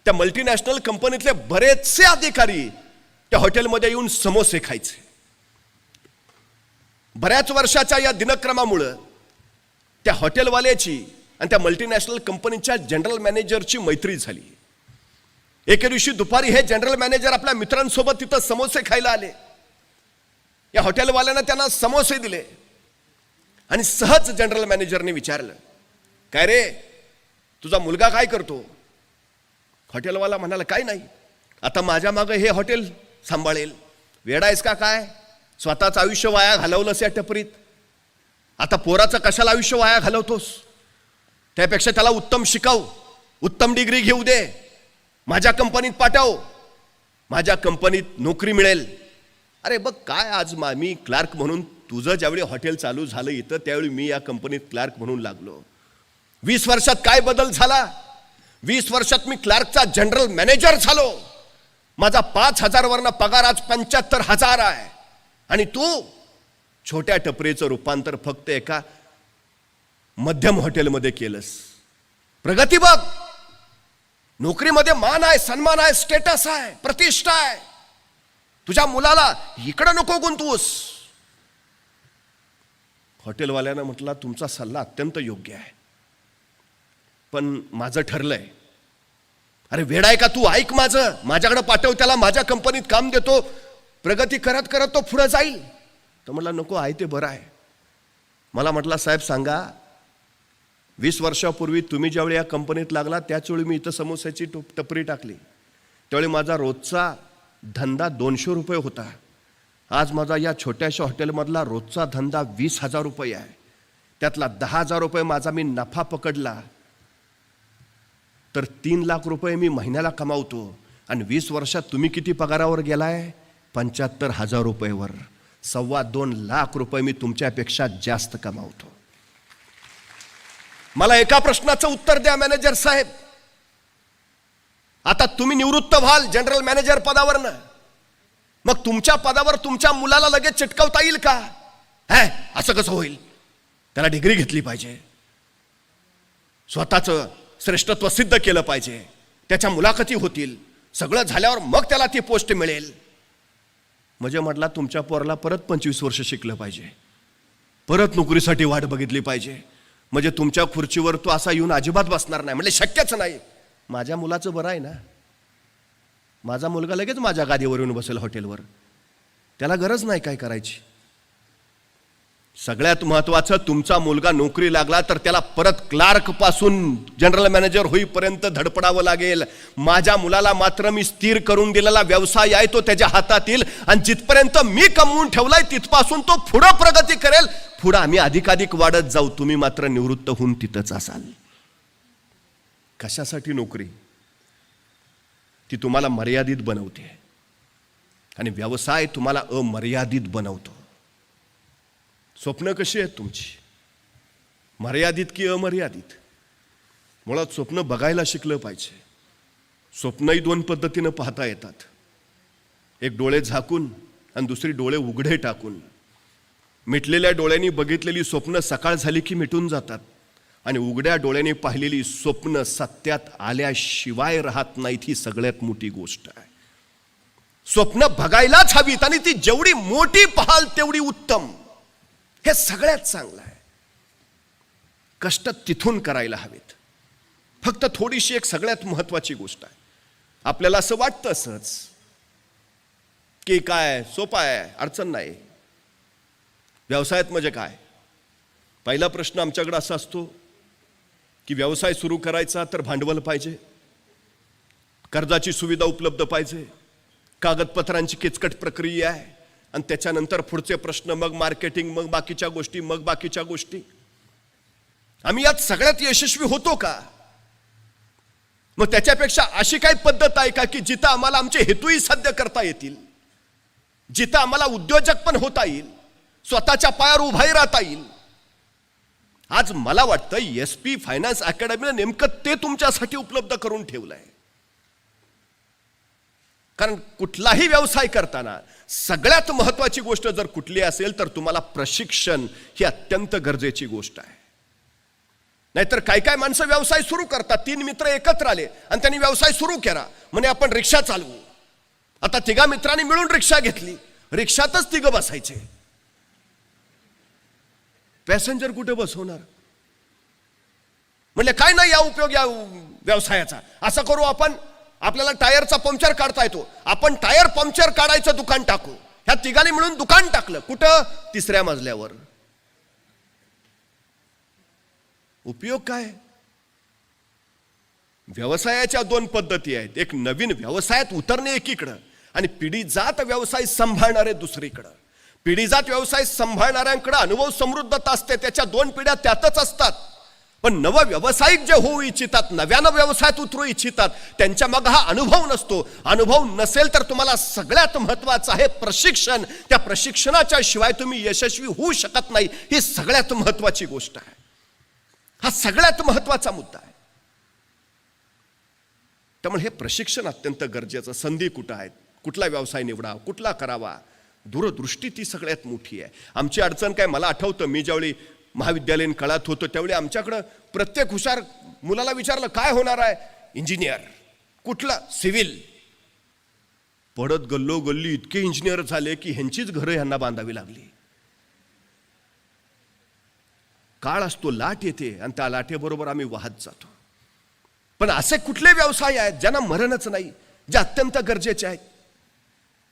त्या मल्टीनॅशनल कंपनीतले बरेचसे अधिकारी त्या हॉटेलमध्ये येऊन समोसे खायचे. बऱ्याच वर्षाच्या या दिनक्रमामुळं त्या हॉटेलवाल्याची आणि त्या मल्टीनॅशनल कंपनीच्या जनरल मॅनेजरची मैत्री झाली. एके दिवशी दुपारी हे जनरल मॅनेजर आपल्या मित्रांसोबत तिथं समोसे खायला आले. या हॉटेलवाल्यानं त्यांना समोसे दिले आणि सहज जनरल मॅनेजरने विचारलं, काय रे, तुझा मुलगा काय करतो? हॉटेलवाला म्हणाला, काय नाही, आता माझ्या मागं हे हॉटेल सांभाळेल. वेडा आहेस का काय? स्वतःचं आयुष्य वाया घालवलंस या टपरीत, आता पोराचं कशाला आयुष्य वाया घालवतोस? त्यापेक्षा त्याला उत्तम शिकव, उत्तम डिग्री घेऊ दे, माझ्या कंपनीत पाठव, माझ्या कंपनीत नोकरी मिळेल. अरे बघ काय, आज मी क्लार्क म्हणून, तुझं ज्यावेळी हॉटेल चालू झालं इथं त्यावेळी मी या कंपनीत क्लार्क म्हणून लागलो. 20 वर्षात काय बदल झाला? 20 वर्षात मी क्लार्कचा जनरल मॅनेजर झालो. माझा 5,000 वरनं पगार आज 75,000 आहे. आणि तू छोट्या टपरीचं रूपांतर फक्त एका मध्यम हॉटेलमध्ये केलंस. प्रगती बघ, नोकरीमध्ये मान आहे, सन्मान आहे, स्टेटस आहे, प्रतिष्ठा आहे. तुझ्या मुलाला इकडं नको गुंतवूस. हॉटेलवाल्यानं म्हटलं, तुमचा सल्ला अत्यंत योग्य आहे, पण माझं ठरलंय. अरे वेडा आहे का तू? ऐक माझं, माझ्याकडे पाठव त्याला, माझ्या कंपनीत काम देतो, प्रगती करत करत तो पुढे जाईल. तर म्हटला, नको, आहे ते बरं आहे. मला म्हटला, साहेब सांगा, 20 वर्षापूर्वी तुम्ही ज्यावेळी या कंपनीत लागला त्याचवेळी मी इथं समोस्याची टपरी टाकली. त्यावेळी माझा रोजचा धंदा 200 रुपये होता. आज माझा या छोट्याशा हॉटेलमधला रोजचा धंदा 20,000 रुपये आहे. त्यातला 10,000 रुपये माझा मी नफा पकडला तर 3 लाख रुपये मी महिन्याला कमावतो. आणि 20 वर्षात तुम्ही किती पगारावर गेलाय? 75,000 रुपयेवर. 2.25 लाख रुपये मी तुमच्यापेक्षा जास्त कमावतो. मला एका प्रश्नाचं उत्तर द्या मॅनेजर साहेब, आता तुम्ही निवृत्त व्हाल जनरल मॅनेजर पदावरनं, मग तुमच्या पदावर तुमच्या मुलाला लगेच चिटकवता येईल का? असं कसं होईल? त्याला डिग्री घेतली पाहिजे, स्वतःचं श्रेष्ठत्व सिद्ध केलं पाहिजे, त्याच्या मुलाखती होतील, सगळं झाल्यावर मग त्याला ती पोस्ट मिळेल. म्हणजे म्हटला, तुमच्या पोराला परत 25 वर्ष शिकलं पाहिजे, परत नोकरीसाठी वाट बघितली पाहिजे, म्हणजे तुमच्या खुर्चीवर तो असा येऊन अजिबात बसणार नाही. म्हणजे शक्यच नाही. माझ्या मुलाचं बरं आहे ना, माझा मुलगा लगेच माझ्या गादीवर येऊन बसेल हॉटेलवर, त्याला गरज नाही काय करायची. सगळ्यात महत्वाचं, तुमचा मुलगा नोकरी लागला तर त्याला परत क्लार्क पासून जनरल मॅनेजर होईपर्यंत धडपडावं लागेल. माझ्या मुलाला मात्र मी स्थिर करून दिलेला व्यवसाय आहे तो त्याच्या हातातील, आणि जिथपर्यंत मी कमवून ठेवलाय तिथपासून तो पुढं प्रगती करेल. पुढं आम्ही अधिकाधिक वाढत जाऊ, तुम्ही मात्र निवृत्त होऊन तिथंच असाल. कशासाठी नोकरी? ती तुम्हाला मर्यादित बनवते आणि व्यवसाय तुम्हाला अमर्यादित बनवतो. स्वप्न कशी आहेत तुमची? मर्यादित की अमर्यादित? मुळात स्वप्न बघायला शिकलं पाहिजे. स्वप्नही दोन पद्धतीनं पाहता येतात. एक डोळे झाकून आणि दुसरी डोळे उघडे टाकून. मिटलेल्या डोळ्यांनी बघितलेली स्वप्न सकाळ झाली की मिटून जातात, आणि उघड्या डोळ्यांनी पाहिलेली स्वप्न सत्यात आल्याशिवाय राहत नाहीत. ही सगळ्यात मोठी गोष्ट आहे. स्वप्न बघायलाच हवीत, आणि ती जेवढी मोठी पाहाल तेवढी उत्तम. हे सगळ्यात चांगलं आहे. कष्ट तिथून करायला हवेत. फक्त थोडीशी एक सगळ्यात महत्वाची गोष्ट आहे. आपल्याला असं वाटतं असंच की काय सोपं आहे, अडचण नाही. व्यवसायात म्हणजे काय? पहिला प्रश्न आमच्याकडे असा असतो की व्यवसाय सुरू करायचा तर भांडवल पाहिजे, कर्जाची सुविधा उपलब्ध पाहिजे, कागदपत्रांची किचकट प्रक्रिया आहे, आणि त्याच्यानंतर पुढचे प्रश्न, मग मार्केटिंग, मग बाकीच्या गोष्टी. आम्ही यात सगळ्यात यशस्वी होतो का? मग त्याच्यापेक्षा अशी काही पद्धत आहे का की जिथं आम्हाला आमचे हेतूही साध्य करता येतील, जिथं आम्हाला उद्योजक पण होता येईल, स्वतःच्या पायावर उभाही राहता येईल? आज मला वाटतं SP फायनान्स अकॅडमीने नेमकं ते तुमच्यासाठी उपलब्ध करून ठेवलंय. कारण कुठलाही व्यवसाय करताना सगळ्यात महत्वाची गोष्ट जर कुठली असेल तर तुम्हाला प्रशिक्षण ही अत्यंत गरजेची गोष्ट आहे. नाहीतर काय काय माणसं व्यवसाय सुरू करतात. 3 मित्र एकत्र आले आणि त्यांनी व्यवसाय सुरू केला. म्हणे आपण रिक्षा चालवू. आता 3 मित्रांनी मिळून रिक्षा घेतली. रिक्षातच 3 बसायचे. पॅसेंजर कुठे बसवणार? म्हणले काय नाही या उपयोग या व्यवसायाचा. असं करू आपण, आपल्याला टायरचा पंक्चर काढता येतो, आपण टायर पंक्चर काढायचं दुकान टाकू. ह्या 3 मिळून दुकान टाकलं. कुठं? 3ऱ्या मजल्यावर. उपयोग काय? व्यवसायाच्या 2 पद्धती आहेत. एक नवीन व्यवसायात उतरणे एकीकडं, आणि पिढीजात व्यवसाय सांभाळणारे दुसरीकडं. पिढीजात व्यवसाय सांभाळणाऱ्यांकडे अनुभव समृद्धता असते, त्याच्या 2 पिढ्या त्यातच असतात. पण नव व्यावसायिक जे होऊ इच्छितात, नव्यानं व्यवसायात उतरू इच्छितात, त्यांच्या मग हा अनुभव नसतो. अनुभव नसेल तर तुम्हाला सगळ्यात महत्वाचं आहे प्रशिक्षण. त्या प्रशिक्षणाच्या शिवाय तुम्ही यशस्वी होऊ शकत नाही. ही सगळ्यात महत्वाची गोष्ट आहे. हा सगळ्यात महत्वाचा मुद्दा आहे. त्यामुळे हे प्रशिक्षण अत्यंत गरजेचं. संधी कुठं आहेत, कुठला व्यवसाय निवडावा, कुठला करावा, दूरदृष्टी ती सगळ्यात मोठी आहे. आमची अडचण काय, मला आठवतं मी ज्यावेळी महाविद्यालयीन काळात होतो त्यावेळी आमच्याकडं प्रत्येक हुशार मुलाला विचारलं काय होणार आहे? इंजिनियर. कुठला? सिव्हिल. पडत गल्लोगल्ली इतके इंजिनियर झाले की ह्यांचीच घरं ह्यांना बांधावी लागली. काळ असतो, लाट येते, आणि त्या लाटेबरोबर आम्ही वाहत जातो. पण असे कुठले व्यवसाय आहेत ज्यांना मरणच नाही, जे अत्यंत गरजेचे आहेत?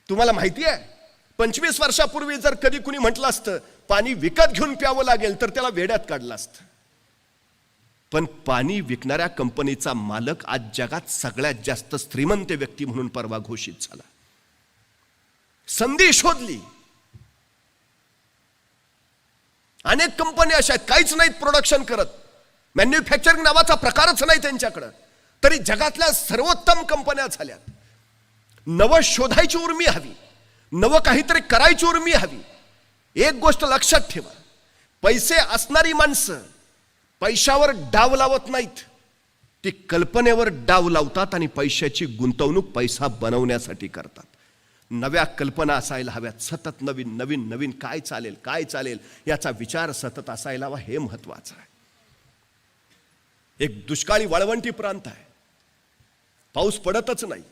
तुम्हाला माहिती आहे 25 वर्षापूर्वी जर कधी कुणी म्हटलं असतं पाणी विकत घेऊन प्यावं लागेल तर त्याला वेड्यात काढलं असतं. पण पाणी विकणाऱ्या कंपनीचा मालक आज जगात सगळ्यात जास्त श्रीमंत व्यक्ती म्हणून परवा घोषित झाला. संधी शोधली. अनेक कंपन्या अशा आहेत काहीच नाहीत प्रोडक्शन करत, मॅन्युफॅक्चरिंग नावाचा प्रकारच नाही त्यांच्याकडं, तरी जगातल्या सर्वोत्तम कंपन्या झाल्यात. नवं शोधायची उर्मी हवी, नवं काहीतरी करायची उर्मी हवी. एक गोष्ट लक्षात ठेवा, पैसे असणारी माणसं पैशावर डाव लावत नाहीत, ती कल्पनेवर डाव लावतात आणि पैशाची गुंतवणूक पैसा बनवण्यासाठी करतात. नव्या कल्पना असायला हव्यात. सतत नवीन नवीन नवीन काय चालेल याचा विचार सतत असायला हवा. हे महत्वाचं आहे. एक दुष्काळी वाळवंटी प्रांत आहे, पाऊस पडतच नाही,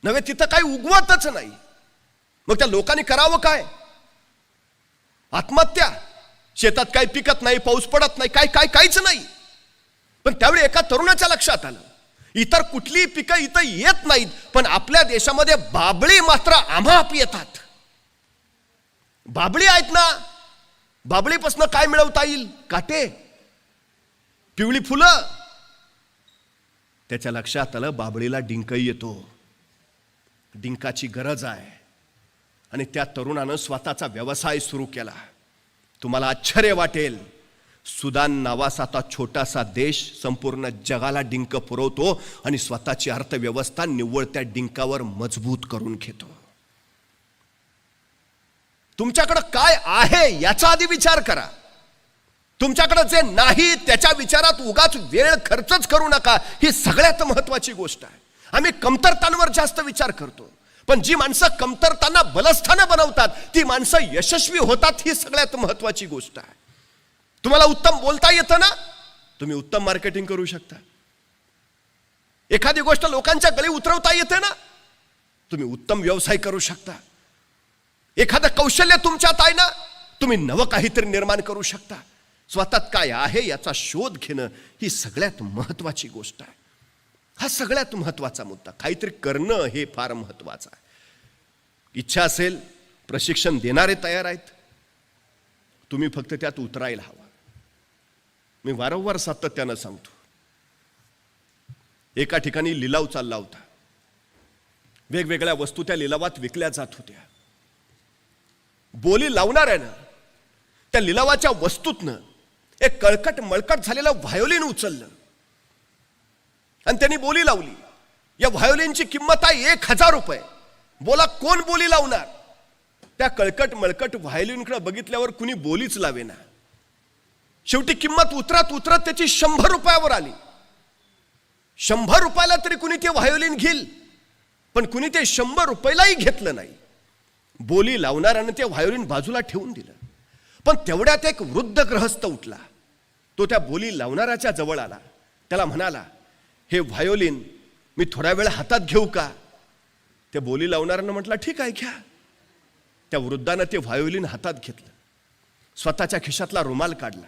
नव्हे तिथं काही उगवतच नाही. मग त्या लोकांनी करावं काय? आत्महत्या. शेतात काही पिकत नाही, पाऊस पडत नाही, काहीच नाही. पण त्यावेळी एका तरुणाच्या लक्षात आलं इतर कुठलीही पिकं इथं येत नाहीत, पण आपल्या देशामध्ये बाबळी मात्र आम्हाप येतात. बाबळी आहेत ना, बाबळीपासून काय मिळवता येईल? काटे, पिवळी फुलं. त्याच्या लक्षात आलं बाबळीला डिंक येतो, डिंकाची गरज आहे. आणि त्या तरुणानं स्वतःचा व्यवसाय सुरू केला. तुम्हाला आश्चर्य वाटेल, सुदान नावाचा आता छोटासा देश संपूर्ण जगाला डिंक पुरवतो आणि स्वतःची अर्थव्यवस्था निव्वळ त्या डिंकावर मजबूत करून घेतो. तुमच्याकडे काय आहे याचा आधी विचार करा. तुमच्याकडे जे नाही त्याच्या विचारात उगाच वेळ खर्चच करू नका. ही सगळ्यात महत्वाची गोष्ट आहे. आम्ही कमतरतांवर जास्त विचार करतो, पण जी माणसं कमतरतांना बलस्थानं बनवतात ती माणसं यशस्वी होतात. ही सगळ्यात महत्वाची गोष्ट आहे. तुम्हाला उत्तम बोलता येतं ना, तुम्ही उत्तम मार्केटिंग करू शकता. एखादी गोष्ट लोकांच्या गळी उतरवता येते ना, तुम्ही उत्तम व्यवसाय करू शकता. एखादं कौशल्य तुमच्यात आहे ना, तुम्ही नवं काहीतरी निर्माण करू शकता. स्वतःत काय आहे याचा शोध घेणं ही सगळ्यात महत्वाची गोष्ट आहे. हा सगळ्यात महत्वाचा मुद्दा. काहीतरी करणं हे फार महत्वाचं आहे. इच्छा असेल, प्रशिक्षण देणारे तयार आहेत, तुम्ही फक्त त्यात उतरायला हवं. मी वारंवार सातत्यानं सांगतो, एका ठिकाणी लिलाव चालला होता. वेगवेगळ्या वस्तू त्या लिलावात विकल्या जात होत्या. बोली लावणाऱ्यानं त्या लिलावाच्या वस्तूतनं एक कळकट मळकट झालेलं व्हायोलिन उचललं आणि त्यांनी बोली लावली. या व्हायोलिनची किंमत आहे 1000 रुपये. बोला कोण बोली लावणार? त्या कळकट मळकट व्हायोलिनकडे बघितल्यावर कुणी बोलीच लावेना. शेवटी किंमत उतरत उतरत त्याची 100 रुपयावर आली. 100 रुपयाला तरी कुणी ते व्हायोलिन घेईल, पण कुणी ते 100 रुपयालाही घेतलं नाही. बोली लावणाऱ्यानं ते व्हायोलिन बाजूला ठेवून दिलं. पण तेवढ्यात एक वृद्ध गृहस्थ उठला. तो त्या बोली लावणाऱ्याच्या जवळ आला. त्याला म्हणाला, हे व्हायोलिन मी थोडा वेळ हातात घेऊ का? त्या बोली लावणाऱ्यानं म्हटलं, ठीक आहे घ्या. त्या वृद्धानं ते व्हायोलिन हातात घेतलं, स्वतःच्या खिशातला रुमाल काढला,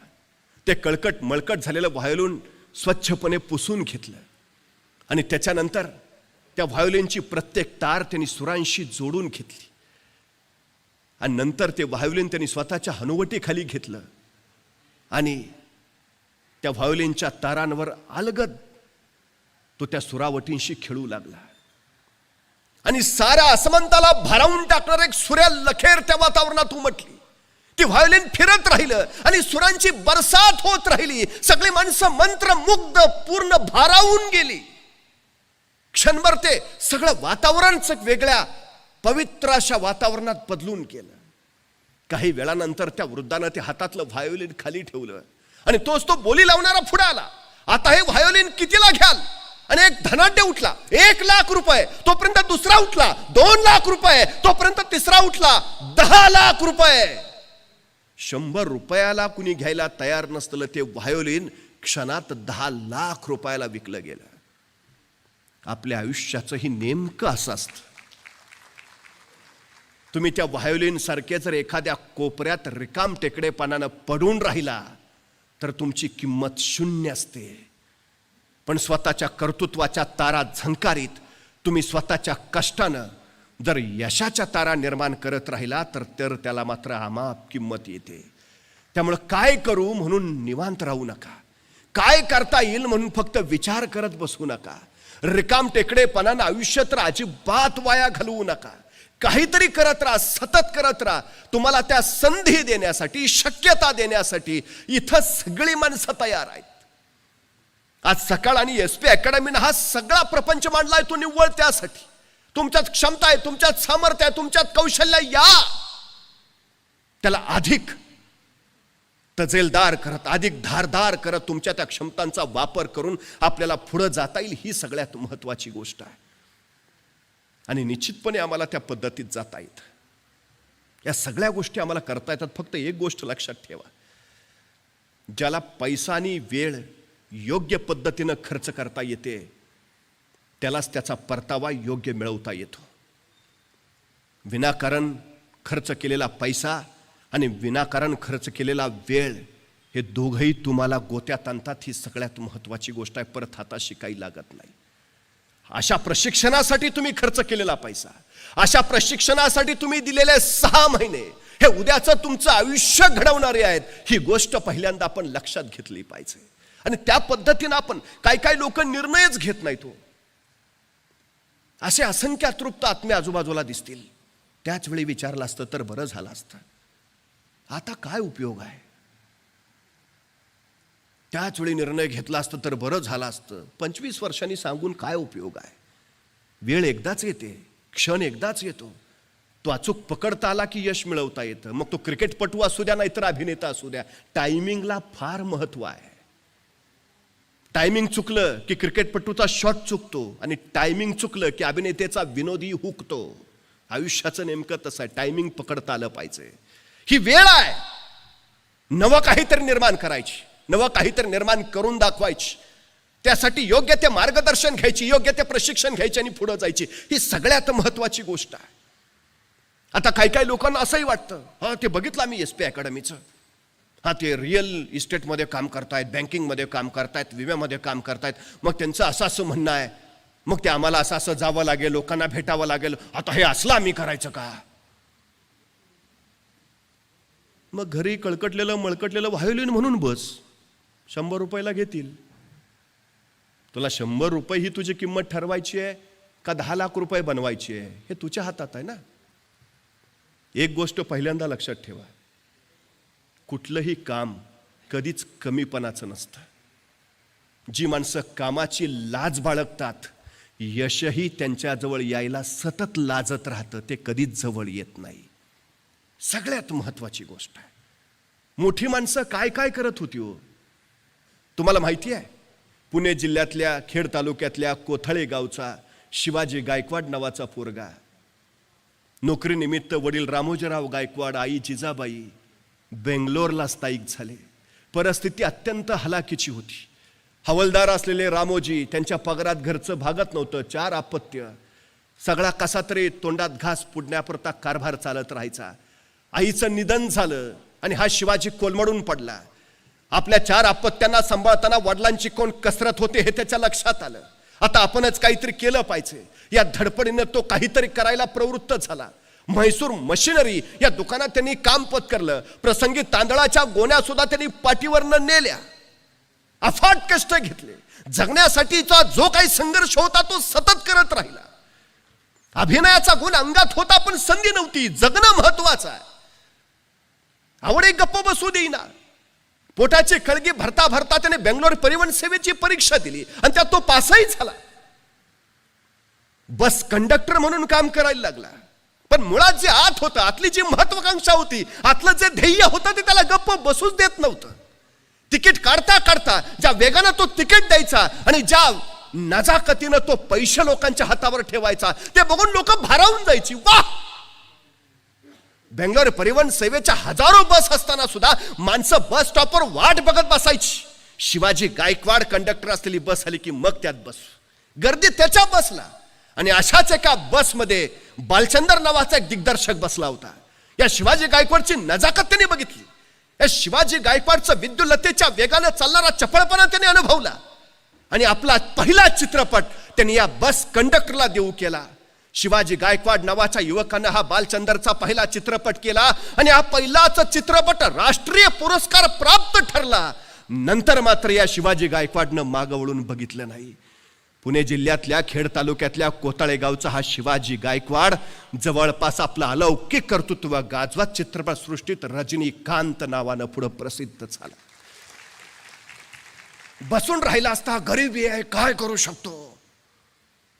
ते कळकट मळकट झालेलं व्हायोलिन स्वच्छपणे पुसून घेतलं आणि त्याच्यानंतर त्या व्हायोलिनची प्रत्येक तार त्यांनी सुरांशी जोडून घेतली. आणि नंतर ते व्हायोलिन त्यांनी स्वतःच्या हनुवटीखाली घेतलं आणि त्या व्हायोलिनच्या तारांवर अलगद तो त्या सुरावटींशी खेळू लागला. आणि साऱ्या आसमंताला भारावून टाकणार एक सुऱ्या लखेर त्या वातावरणात उमटली. ती व्हायोलिन फिरत राहिलं आणि सुरांची बरसात होत राहिली. सगळी माणसं मंत्रमुग्ध पूर्ण भारावून गेली. क्षणभर ते सगळं वातावरणच वेगळ्या पवित्र अशा वातावरणात बदलून गेलं. काही वेळानंतर त्या वृद्धानं ते हातातलं व्हायोलिन खाली ठेवलं आणि तोच तो बोली लावणारा पुढे आला. आता हे व्हायोलिन कितीला घ्याल? आणि एक धनाढ्य उठला, 1,00,000 रुपये. तोपर्यंत दुसरा उठला, 2,00,000 रुपये. तोपर्यंत तिसरा उठला, 10,00,000 रुपये. 100 रुपयाला कुणी घ्यायला तयार नसलं ते व्हायोलिन क्षणात 10,00,000 रुपयाला विकलं गेलं. आपल्या आयुष्याचं ही नेमकं असं असतं. तुम्ही त्या व्हायोलिन सारखे जर एखाद्या कोपऱ्यात रिकाम टेकडेपणानं पडून राहिला तर तुमची किंमत 0 असते. पण स्वतःच्या कर्तृत्वाच्या तारा झंकारीत तुम्ही स्वतःच्या कष्टानं जर यशाच्या तारा निर्माण करत राहिला तर त्याला मात्र अमाप किंमत येते. त्यामुळे काय करू म्हणून निवांत राहू नका. काय करता येईल म्हणून फक्त विचार करत बसू नका. रिकाम टेकडेपणानं आयुष्य तर अजिबात वाया घालवू नका. काहीतरी करत राहा, सतत करत राहा. तुम्हाला त्या संधी देण्यासाठी, शक्यता देण्यासाठी इथं सगळी माणसं तयार आहेत. आज सकाळ आणि SP अकॅडमीनं हा सगळा प्रपंच मांडलाय तो निव्वळ त्यासाठी. तुमच्यात क्षमता आहे, तुमच्यात सामर्थ्य आहे, तुमच्यात कौशल्य, या त्याला अधिक तजेलदार करत, अधिक धारदार करत तुमच्या त्या क्षमतांचा वापर करून आपल्याला पुढे जाता येईल. ही सगळ्यात महत्वाची गोष्ट आहे आणि निश्चितपणे आम्हाला त्या पद्धतीत जाता येतं. या सगळ्या गोष्टी आम्हाला करता येतात. फक्त एक गोष्ट लक्षात ठेवा, ज्याला पैसा आणि वेळ योग्य पद्धतीनं खर्च करता येते त्यालाच त्याचा परतावा योग्य मिळवता येतो. विनाकारण खर्च केलेला पैसा आणि विनाकारण खर्च केलेला वेळ हे दोघंही तुम्हाला गोत्यात आणतात. ही सगळ्यात महत्वाची गोष्ट आहे. परत हाताशी काही लागत नाही. अशा प्रशिक्षणासाठी तुम्ही खर्च केलेला पैसा, अशा प्रशिक्षणासाठी तुम्ही दिलेले 6 महिने, हे उद्याचं तुमचं आयुष्य घडवणारे आहेत, ही गोष्ट पहिल्यांदा आपण लक्षात घेतली पाहिजे. आणि त्या पद्धतीनं आपण काय लोक निर्णयच घेत नाहीत. असे असंख्य अतृप्त आत्मे आजूबाजूला दिसतील. त्याच वेळी विचारलं असतं तर बरं झालं असतं. आता काय उपयोग आहे? त्याच वेळी निर्णय घेतला असतं तर बरं झालं असतं. 25 वर्षांनी सांगून काय उपयोग आहे? वेळ एकदाच येते, क्षण एकदाच येतो. तो अचूक पकडता आला की यश मिळवता येतं. मग तो क्रिकेटपटू असू द्या नाहीतर अभिनेता असू द्या, टायमिंगला फार महत्व आहे. टायमिंग चुकलं की क्रिकेटपटूचा शॉट चुकतो आणि टायमिंग चुकलं की अभिनेतेचा विनोदी हुकतो. आयुष्याचं नेमकं तसं आहे. टायमिंग पकडता आलं पाहिजे. ही वेळ आहे नवं काहीतरी निर्माण करायची, नवं काहीतरी निर्माण करून दाखवायची. त्यासाठी योग्य ते मार्गदर्शन घ्यायची, योग्य ते प्रशिक्षण घ्यायचे आणि पुढे जायची. ही सगळ्यात महत्वाची गोष्ट आहे. आता काही लोकांना असंही वाटतं, हा ते बघितलं आम्ही SP अकॅडमीचं, हा ते रिअल इस्टेटमध्ये काम करतायत, बँकिंगमध्ये काम करतायत, विम्यामध्ये काम करतायत, मग त्यांचं असं म्हणणं आहे, मग ते आम्हाला असं जावं लागेल, लोकांना भेटावं लागेल, आता हे असलं आम्ही करायचं का? मग घरी कळकटलेलं मळकटलेलं व्हायोलिन म्हणून बस, 100 रुपयाला घेतील. तुला 100 रुपये ही तुझी किंमत ठरवायची आहे का 10 लाख रुपये बनवायची आहे, हे तुझ्या हातात आहे ना. एक गोष्ट पहिल्यांदा लक्षात ठेवा, कुठलंही काम कधीच कमीपणाचं नसतं. जी माणसं कामाची लाज बाळगतात, यशही त्यांच्याजवळ यायला सतत लाजत राहतं, ते कधीच जवळ येत नाही. सगळ्यात महत्वाची गोष्ट आहे. मोठी माणसं काय करत होती हो तुम्हाला माहिती आहे? पुणे जिल्ह्यातल्या खेड तालुक्यातल्या कोथळे गावचा शिवाजी गायकवाड नावाचा पोरगा, नोकरीनिमित्त वडील रामोजीराव गायकवाड, आई जिजाबाई बेंगलोरला स्थायिक झाले. परिस्थिती अत्यंत हलाखीची होती. हवालदार असलेले रामोजी, त्यांच्या पगारात घरचं भागत नव्हतं, 4 अपत्य, सगळा कसा तरी तोंडात घास पुडण्यापुरता कारभार चालत राहायचा. आईचं निधन झालं आणि हा शिवाजी कोलमडून पडला. आपल्या 4 अपत्यांना सांभाळताना वडिलांची कोण कसरत होते हे त्याच्या लक्षात आलं. आता आपणच काहीतरी केलं पाहिजे. या धडपडीनं तो काहीतरी करायला प्रवृत्त झाला. म्हैसूर मशिनरी या दुकानात त्यांनी काम पत्करलं. प्रसंगी तांदळाच्या गोण्या सुद्धा त्यांनी पाठीवरनं नेल्या. अफाट कष्ट घेतले. जगण्यासाठीचा जो काही संघर्ष होता तो सतत करत राहिला. अभिनयाचा गुण अंगात होता पण संधी नव्हती. जगणं महत्वाचं आहे. आवडे गप्प बसू देईना. पोटाची कळगी भरता भरता त्याने बेंगलोर परिवहन सेवेची परीक्षा दिली आणि त्यात तो पासही झाला. बस कंडक्टर म्हणून काम करायला लागला. पण मुळात जे आत होतं, आतली जी महत्वाकांक्षा होती, आतलं जे ध्येय होतं ते त्याला गप्प बसूच देत नव्हतं. तिकीट काढता काढता ज्या वेगानं तो तिकीट द्यायचा आणि ज्या नजाकतीनं तो पैसे लोकांच्या हातावर ठेवायचा, ते बघून लोक भारावून जायची. वाह! बेंगलोर परिवहन सेवेच्या हजारो बस असताना सुद्धा माणसं बस स्टॉपवर वाट बघत बसायची. शिवाजी गायकवाड कंडक्टर असलेली बस आली की मग त्यात बस. गर्दी त्याच्या बसला. आणि अशाच एका बसमध्ये बालचंदर नावाचा एक दिग्दर्शक बसला होता. या शिवाजी गायकवाडची नजाकत त्याने बघितली. या शिवाजी गायकवाडचं विद्युल्लतेच्या वेगानं चालणारा चपळपणा त्याने अनुभवला आणि आपला पहिला चित्रपट त्यांनी या बस कंडक्टरला देऊ केला. शिवाजी गायकवाड नावाच्या युवकानं हा बालचंदरचा पहिला चित्रपट केला आणि हा पहिलाच चित्रपट राष्ट्रीय पुरस्कार प्राप्त ठरला. नंतर मात्र या शिवाजी गायकवाडनं मागं वळून बघितलं नाही. पुणे जिल्ह्यातल्या खेड तालुक्यातल्या कोथळे गावचा हा शिवाजी गायकवाड जवळपास आपलं अलौकिक कर्तृत्व गाजवत चित्रपटसृष्टीत रजनीकांत नावानं पुढे प्रसिद्ध झाला. बसून राहिला असता, गरीबी आहे काय करू शकतो,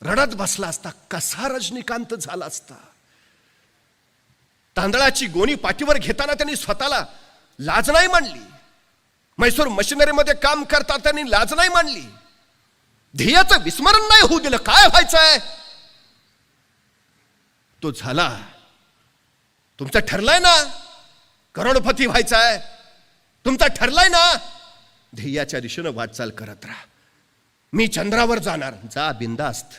रडत बसला असता, कसा रजनीकांत झाला असता. तांदळाची गोणी पाठीवर घेताना त्यांनी स्वतःला लाज नाही मानली. म्हैसूर मशिनरीमध्ये काम करता त्यांनी लाज नाही मानली. ध्येयाचं विस्मरण नाही होऊ दिलं. काय व्हायचंय तो झाला. तुमचं ठरलंय ना करोडपती व्हायचंय, तुमचं ठरलंय ना, ध्येयाच्या दिशेनं वाटचाल करत राहा. मी चंद्रावर जाणार, जा बिंदास्त,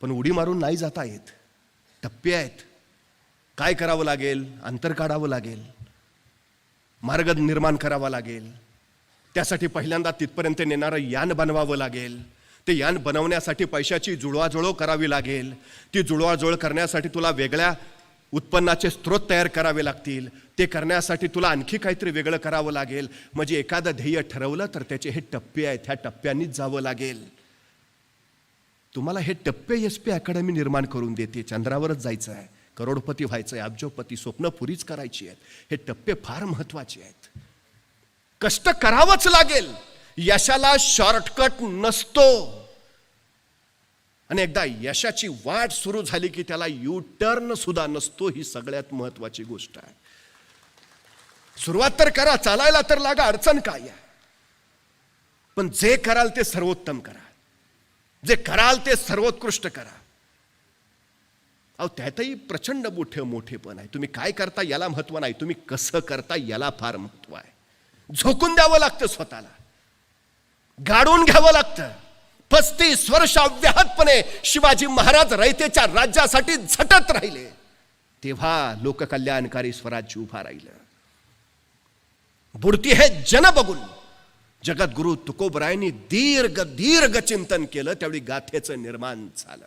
पण उडी मारून नाही जाता येत. टप्पे आहेत. काय करावं लागेल? अंतर काढावं लागेल, मार्ग निर्माण करावा लागेल. त्यासाठी पहिल्यांदा तिथपर्यंत नेणारं यान बनवावं लागेल. ते यान बनवण्यासाठी पैशाची जुळवाजुळव करावी लागेल. ती जुळवाजुळव करण्यासाठी तुला वेगळ्या उत्पन्नाचे स्रोत तयार करावे लागतील. ते करण्यासाठी तुला आणखी काहीतरी वेगळं करावं लागेल. म्हणजे एखादं ध्येय ठरवलं तर त्याचे हे टप्पे आहेत, ह्या टप्प्यांनीच जावं लागेल. तुम्हाला हे टप्पे SP अकॅडमी निर्माण करून देते. चंद्रावरच जायचं आहे, करोडपती व्हायचं आहे, अब्जोपती, स्वप्न पुरीच करायची आहेत. हे टप्पे फार महत्वाचे आहेत. कष्ट करावंच लागेल. यशाला शॉर्टकट नसतो. आणि एकदा यशाची वाट सुरू झाली की त्याला यू टर्न सुद्धा नसतो. ही सगळ्यात महत्वाची गोष्ट आहे. सुरुवात तर करा, चालायला तर लागा, अडचण काय आहे. पण जे कराल ते सर्वोत्तम करा, जे कराल ते सर्वोत्कृष्ट करा. अहो त्यातही प्रचंड मोठेपण आहे. तुम्ही काय करता याला महत्व नाही, तुम्ही कसं करता याला फार महत्व आहे. झोकून द्यावं लागतं, स्वतःला गाडून घ्यावं लागतं. 35 वर्ष अव्याहतपणे शिवाजी महाराज रयतेच्या राज्यासाठी झटत राहिले, तेव्हा लोककल्याणकारी स्वराज्य उभा राहिलं. बुडती हे जन बघून जगद्गुरु तुकोबरायांनी दीर्घ चिंतन केलं. त्यावेळी गाथेचं निर्माण झालं.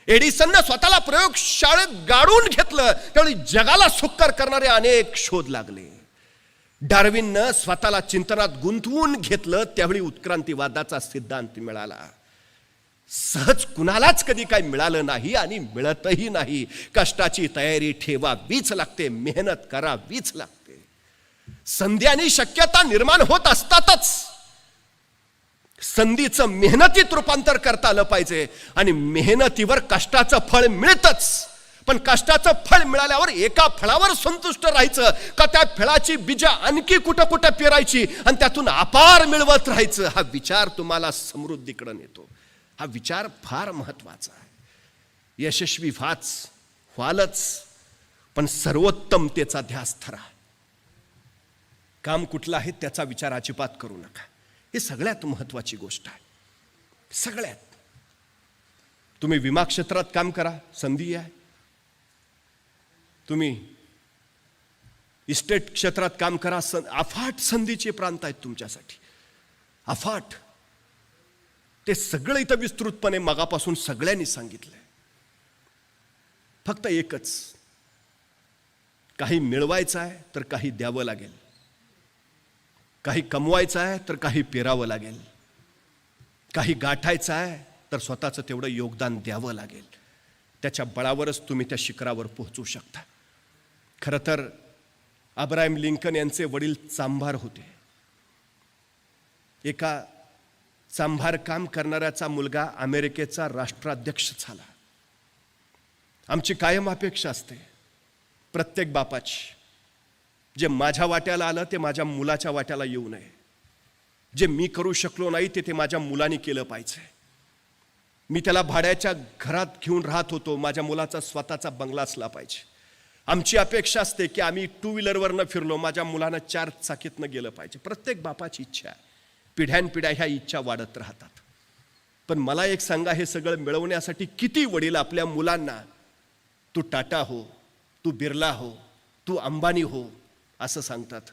एडिसननं स्वतःला प्रयोगशाळेत गाडून घेतलं. त्यावेळी जगाला सुकर करणारे अनेक शोध लागले. डार्विननं स्वतःला चिंतनात गुंतवून घेतलं. त्यावेळी उत्क्रांतीवादाचा सिद्धांत मिळाला. सहज कुणालाच कधी काही मिळालं नाही आणि मिळतही नाही. कष्टाची तयारी ठेवावीच लागते, मेहनत करावीच लागते. संधी आणि शक्यता निर्माण होत असतातच संधीचं मेहनतीत रूपांतर करता आलं पाहिजे. आणि मेहनतीवर कष्टाचं फळ मिळतच. पण कष्टाचं फळ मिळाल्यावर एका फळावर संतुष्ट राहायचं का त्या फळाची बीज आणखी कुठं पेरायची आणि त्यातून अपार मिळवत राहायचं, हा विचार तुम्हाला समृद्धीकडे नेतो. हा विचार फार महत्वाचा आहे. यशस्वी व्हालच, पण सर्वोत्तमतेचा ध्यास धरा. काम कुठलं आहे त्याचा विचार अजिबात करू नका. ही सगळ्यात महत्वाची गोष्ट आहे. सगळ्यात. तुम्ही विमा क्षेत्रात काम करा, संधी आहे. तुम्ही इस्टेट क्षेत्रात काम करा, अफाट संधीचे प्रांत आहेत तुमच्यासाठी, अफाट. ते सगळं इथं विस्तृतपणे मगापासून सगळ्यांनी सांगितलंय. फक्त एकच, काही मिळवायचं आहे तर काही द्यावं लागेल, काही कमवायचं आहे तर काही पेरावं लागेल, काही गाठायचं आहे तर स्वतःचं तेवढं योगदान द्यावं लागेल. त्याच्या बळावरच तुम्ही त्या शिखरावर पोहोचू शकता. खरं तर अब्राहम लिंकन यांचे वडील चांभार होते. एका चांभार काम करणाऱ्याचा मुलगा अमेरिकेचा राष्ट्राध्यक्ष झाला. आमची कायम अपेक्षा असते प्रत्येक बापाची, जे माझ्या वाट्याला आलं ते माझ्या मुलाच्या वाट्याला येऊ नये. जे मी करू शकलो नाही ते माझ्या मुलाने केलं पाहिजे. मी त्याला भाड्याच्या घरात घेऊन राहत होतो, माझ्या मुलाचा स्वतःचा बंगला असला पाहिजे. आमची अपेक्षा असते की आम्ही 2 व्हीलरवरनं फिरलो, माझ्या मुलानं 4 चाकीतनं गेलं पाहिजे. प्रत्येक बापाची इच्छा आहे. पिढ्यानपिढ्या ह्या इच्छा वाढत राहतात. पण मला एक सांगा, हे सगळं मिळवण्यासाठी किती वडील आपल्या मुलांना तू टाटा हो, तू बिर्ला हो, तू अंबानी हो असं सांगतात.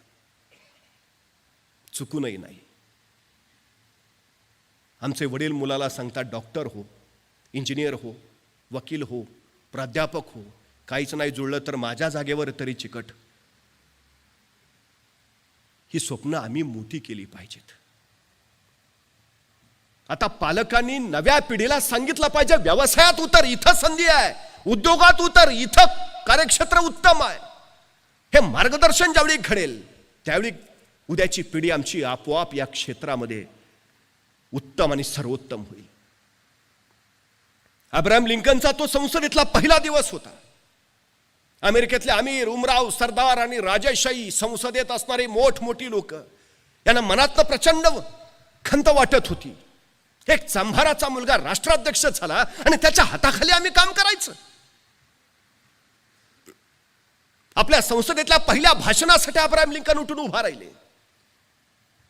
चुकूनही नाही. आमचे वडील मुलाला सांगतात डॉक्टर हो, इंजिनियर हो, वकील हो, प्राध्यापक हो, काहीच नाही जुळलं तर माझ्या जागेवर तरी चिकट. ही स्वप्न आम्ही मोठी केली पाहिजेत. आता पालकांनी नव्या पिढीला सांगितलं पाहिजे, व्यवसायात उतर, इथं संधी आहे, उद्योगात उतर, इथं कार्यक्षेत्र उत्तम आहे. हे मार्गदर्शन ज्यावेळी घडेल त्यावेळी उद्याची पिढी आमची आपोआप या क्षेत्रामध्ये उत्तम आणि सर्वोत्तम होईल. अब्राहम लिंकनचा तो संसदेतला पहिला दिवस होता. अमेरिकेतले अमीर, उमराव, सरदार आणि राजेशाही, संसदेत असणारी मोठमोठी लोक, यांना मनातनं प्रचंड खंत वाटत होती. एक चांभाराचा मुलगा राष्ट्राध्यक्ष झाला आणि त्याच्या हाताखाली आम्ही काम करायचं. आपल्या संसदेतल्या पहिल्या भाषणासाठी अब्राहम लिंकन उठून उभा राहिले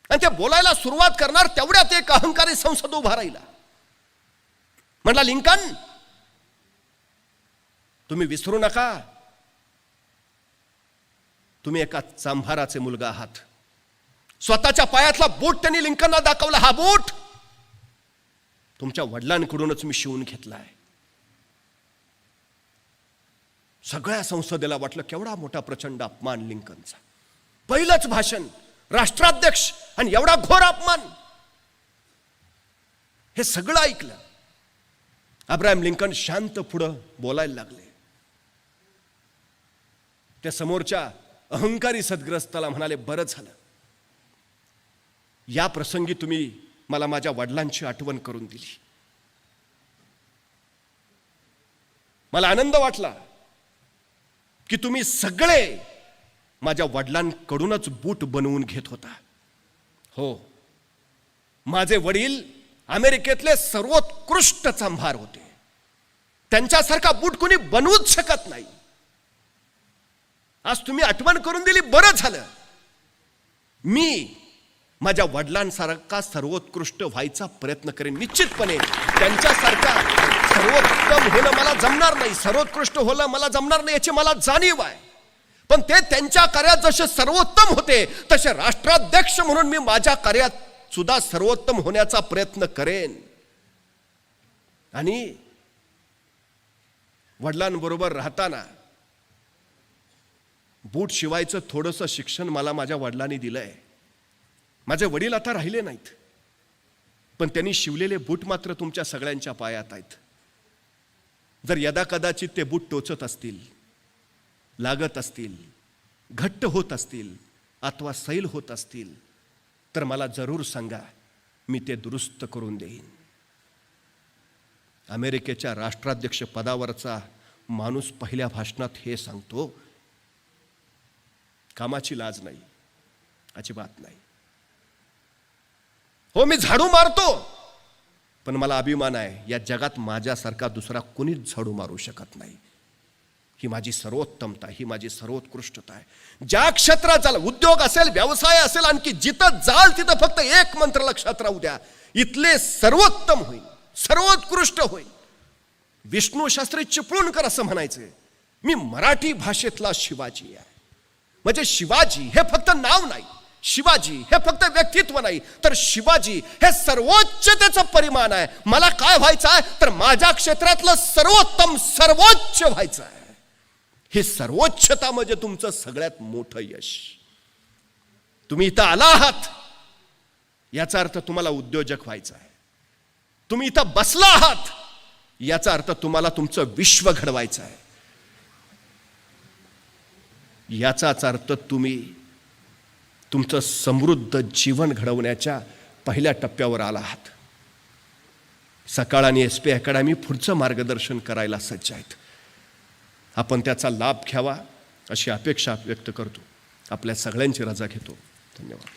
आणि ते बोलायला सुरुवात करणार तेवढ्यात एक अहंकारी संसद उभा राहिला. म्हटला, लिंकन तुम्ही विसरू नका, तुम्ही एका चांभाराचे मुलगा आहात. स्वतःच्या पायातला बूट त्यांनी लिंकनला दाखवला. हा बूट तुमच्या वडिलांकडूनच मी शिवून घेतलाय. सगळ्या संसदेला वाटलं केवढा मोठा प्रचंड अपमान लिंकनचा. पहिलंच भाषण, राष्ट्राध्यक्ष, आणि एवढा घोर अपमान. हे सगळं ऐकलं. अब्राहम लिंकन शांत पुढं बोलायला लागले. त्या समोरच्या अहंकारी सद्ग्रस्ताला म्हणाले, बरं झालं या प्रसंगी तुम्ही मला माझ्या वडिलांची आठवण करून दिली. मला आनंद वाटला की तुम्ही सगळे माझ्या वडिलांकडूनच बूट बनवून घेत होता. हो, माझे वडील अमेरिकेतले सर्वोत्कृष्ट चांभार होते. त्यांच्यासारखा बूट कोणी बनवूच शकत नाही. आज तुम्ही आठवण करून दिली, बरं झालं. मी माझ्या वडिलांसारखा सर्वोत्कृष्ट व्हायचा प्रयत्न करेन. निश्चितपणे त्यांच्यासारखा सर्वोत्तम होणं मला जमणार नाही, सर्वोत्कृष्ट होणं मला जमणार नाही याची मला जाणीव आहे. पण ते त्यांच्या कार्यात जसे सर्वोत्तम होते तसे राष्ट्राध्यक्ष म्हणून मी माझ्या कार्यात सुद्धा सर्वोत्तम होण्याचा प्रयत्न करेन. आणि वडिलांबरोबर राहताना बूट शिवायचं थोडंसं शिक्षण मला माझ्या वडिलांनी दिलंय. माझे वडील आता राहिले नाहीत, पण त्यांनी शिवलेले बूट मात्र तुमच्या सगळ्यांच्या पायात आहेत. जर यदाकदाचित ते बूट टोचत असतील, लागत असतील, घट्ट होत असतील अथवा सैल होत असतील तर मला जरूर सांगा, मी ते दुरुस्त करून देईन. अमेरिकेच्या राष्ट्राध्यक्ष पदावरचा माणूस पहिल्या भाषणात हे सांगतो, कामाची लाज नाही, अजिबात नाही. हो, मी झाडू मारतो, पण मला अभिमान आहे या जगात माझ्यासारखा दुसरा कुणीच झाडू मारू शकत नाही. ही माझी सर्वोत्तमता, ही माझी सर्वोत्कृष्टता आहे. ज्या क्षेत्रात जाल, उद्योग असेल, व्यवसाय असेल, आणखी जिथं जाल तिथं फक्त एक मंत्र लक्षात राहू द्या, इथले सर्वोत्तम होईल, सर्वोत्कृष्ट होईल. विष्णू शास्त्री चिपळूणकर असं म्हणायचे, मी मराठी भाषेतला शिवाजी आहे. म्हणजे शिवाजी हे फक्त नाव नाही, शिवाजी हे फक्त व्यक्तित्व नाही, तर शिवाजी हे सर्वोच्चतेचं परिमाण आहे. मला काय व्हायचं आहे तर माझ्या क्षेत्रातलं सर्वोत्तम, सर्वोच्च व्हायचं आहे. ही सर्वोच्चता म्हणजे तुमचं सगळ्यात मोठं यश. तुम्ही इथं आला आहात याचा अर्थ तुम्हाला उद्योजक व्हायचं आहे. तुम्ही इथं बसला आहात याचा अर्थ तुम्हाला तुमचं विश्व घडवायचं आहे. याचाच अर्थ तुम्ही तुमचं समृद्ध जीवन घडवण्याच्या पहिल्या टप्प्यावर आला आहात. सकाळ आणि SP अकॅडमी पुढचं मार्गदर्शन करायला सज्ज आहेत. आपण त्याचा लाभ घ्यावा अशी अपेक्षा व्यक्त करतो. आपल्या सगळ्यांची रजा घेतो. धन्यवाद.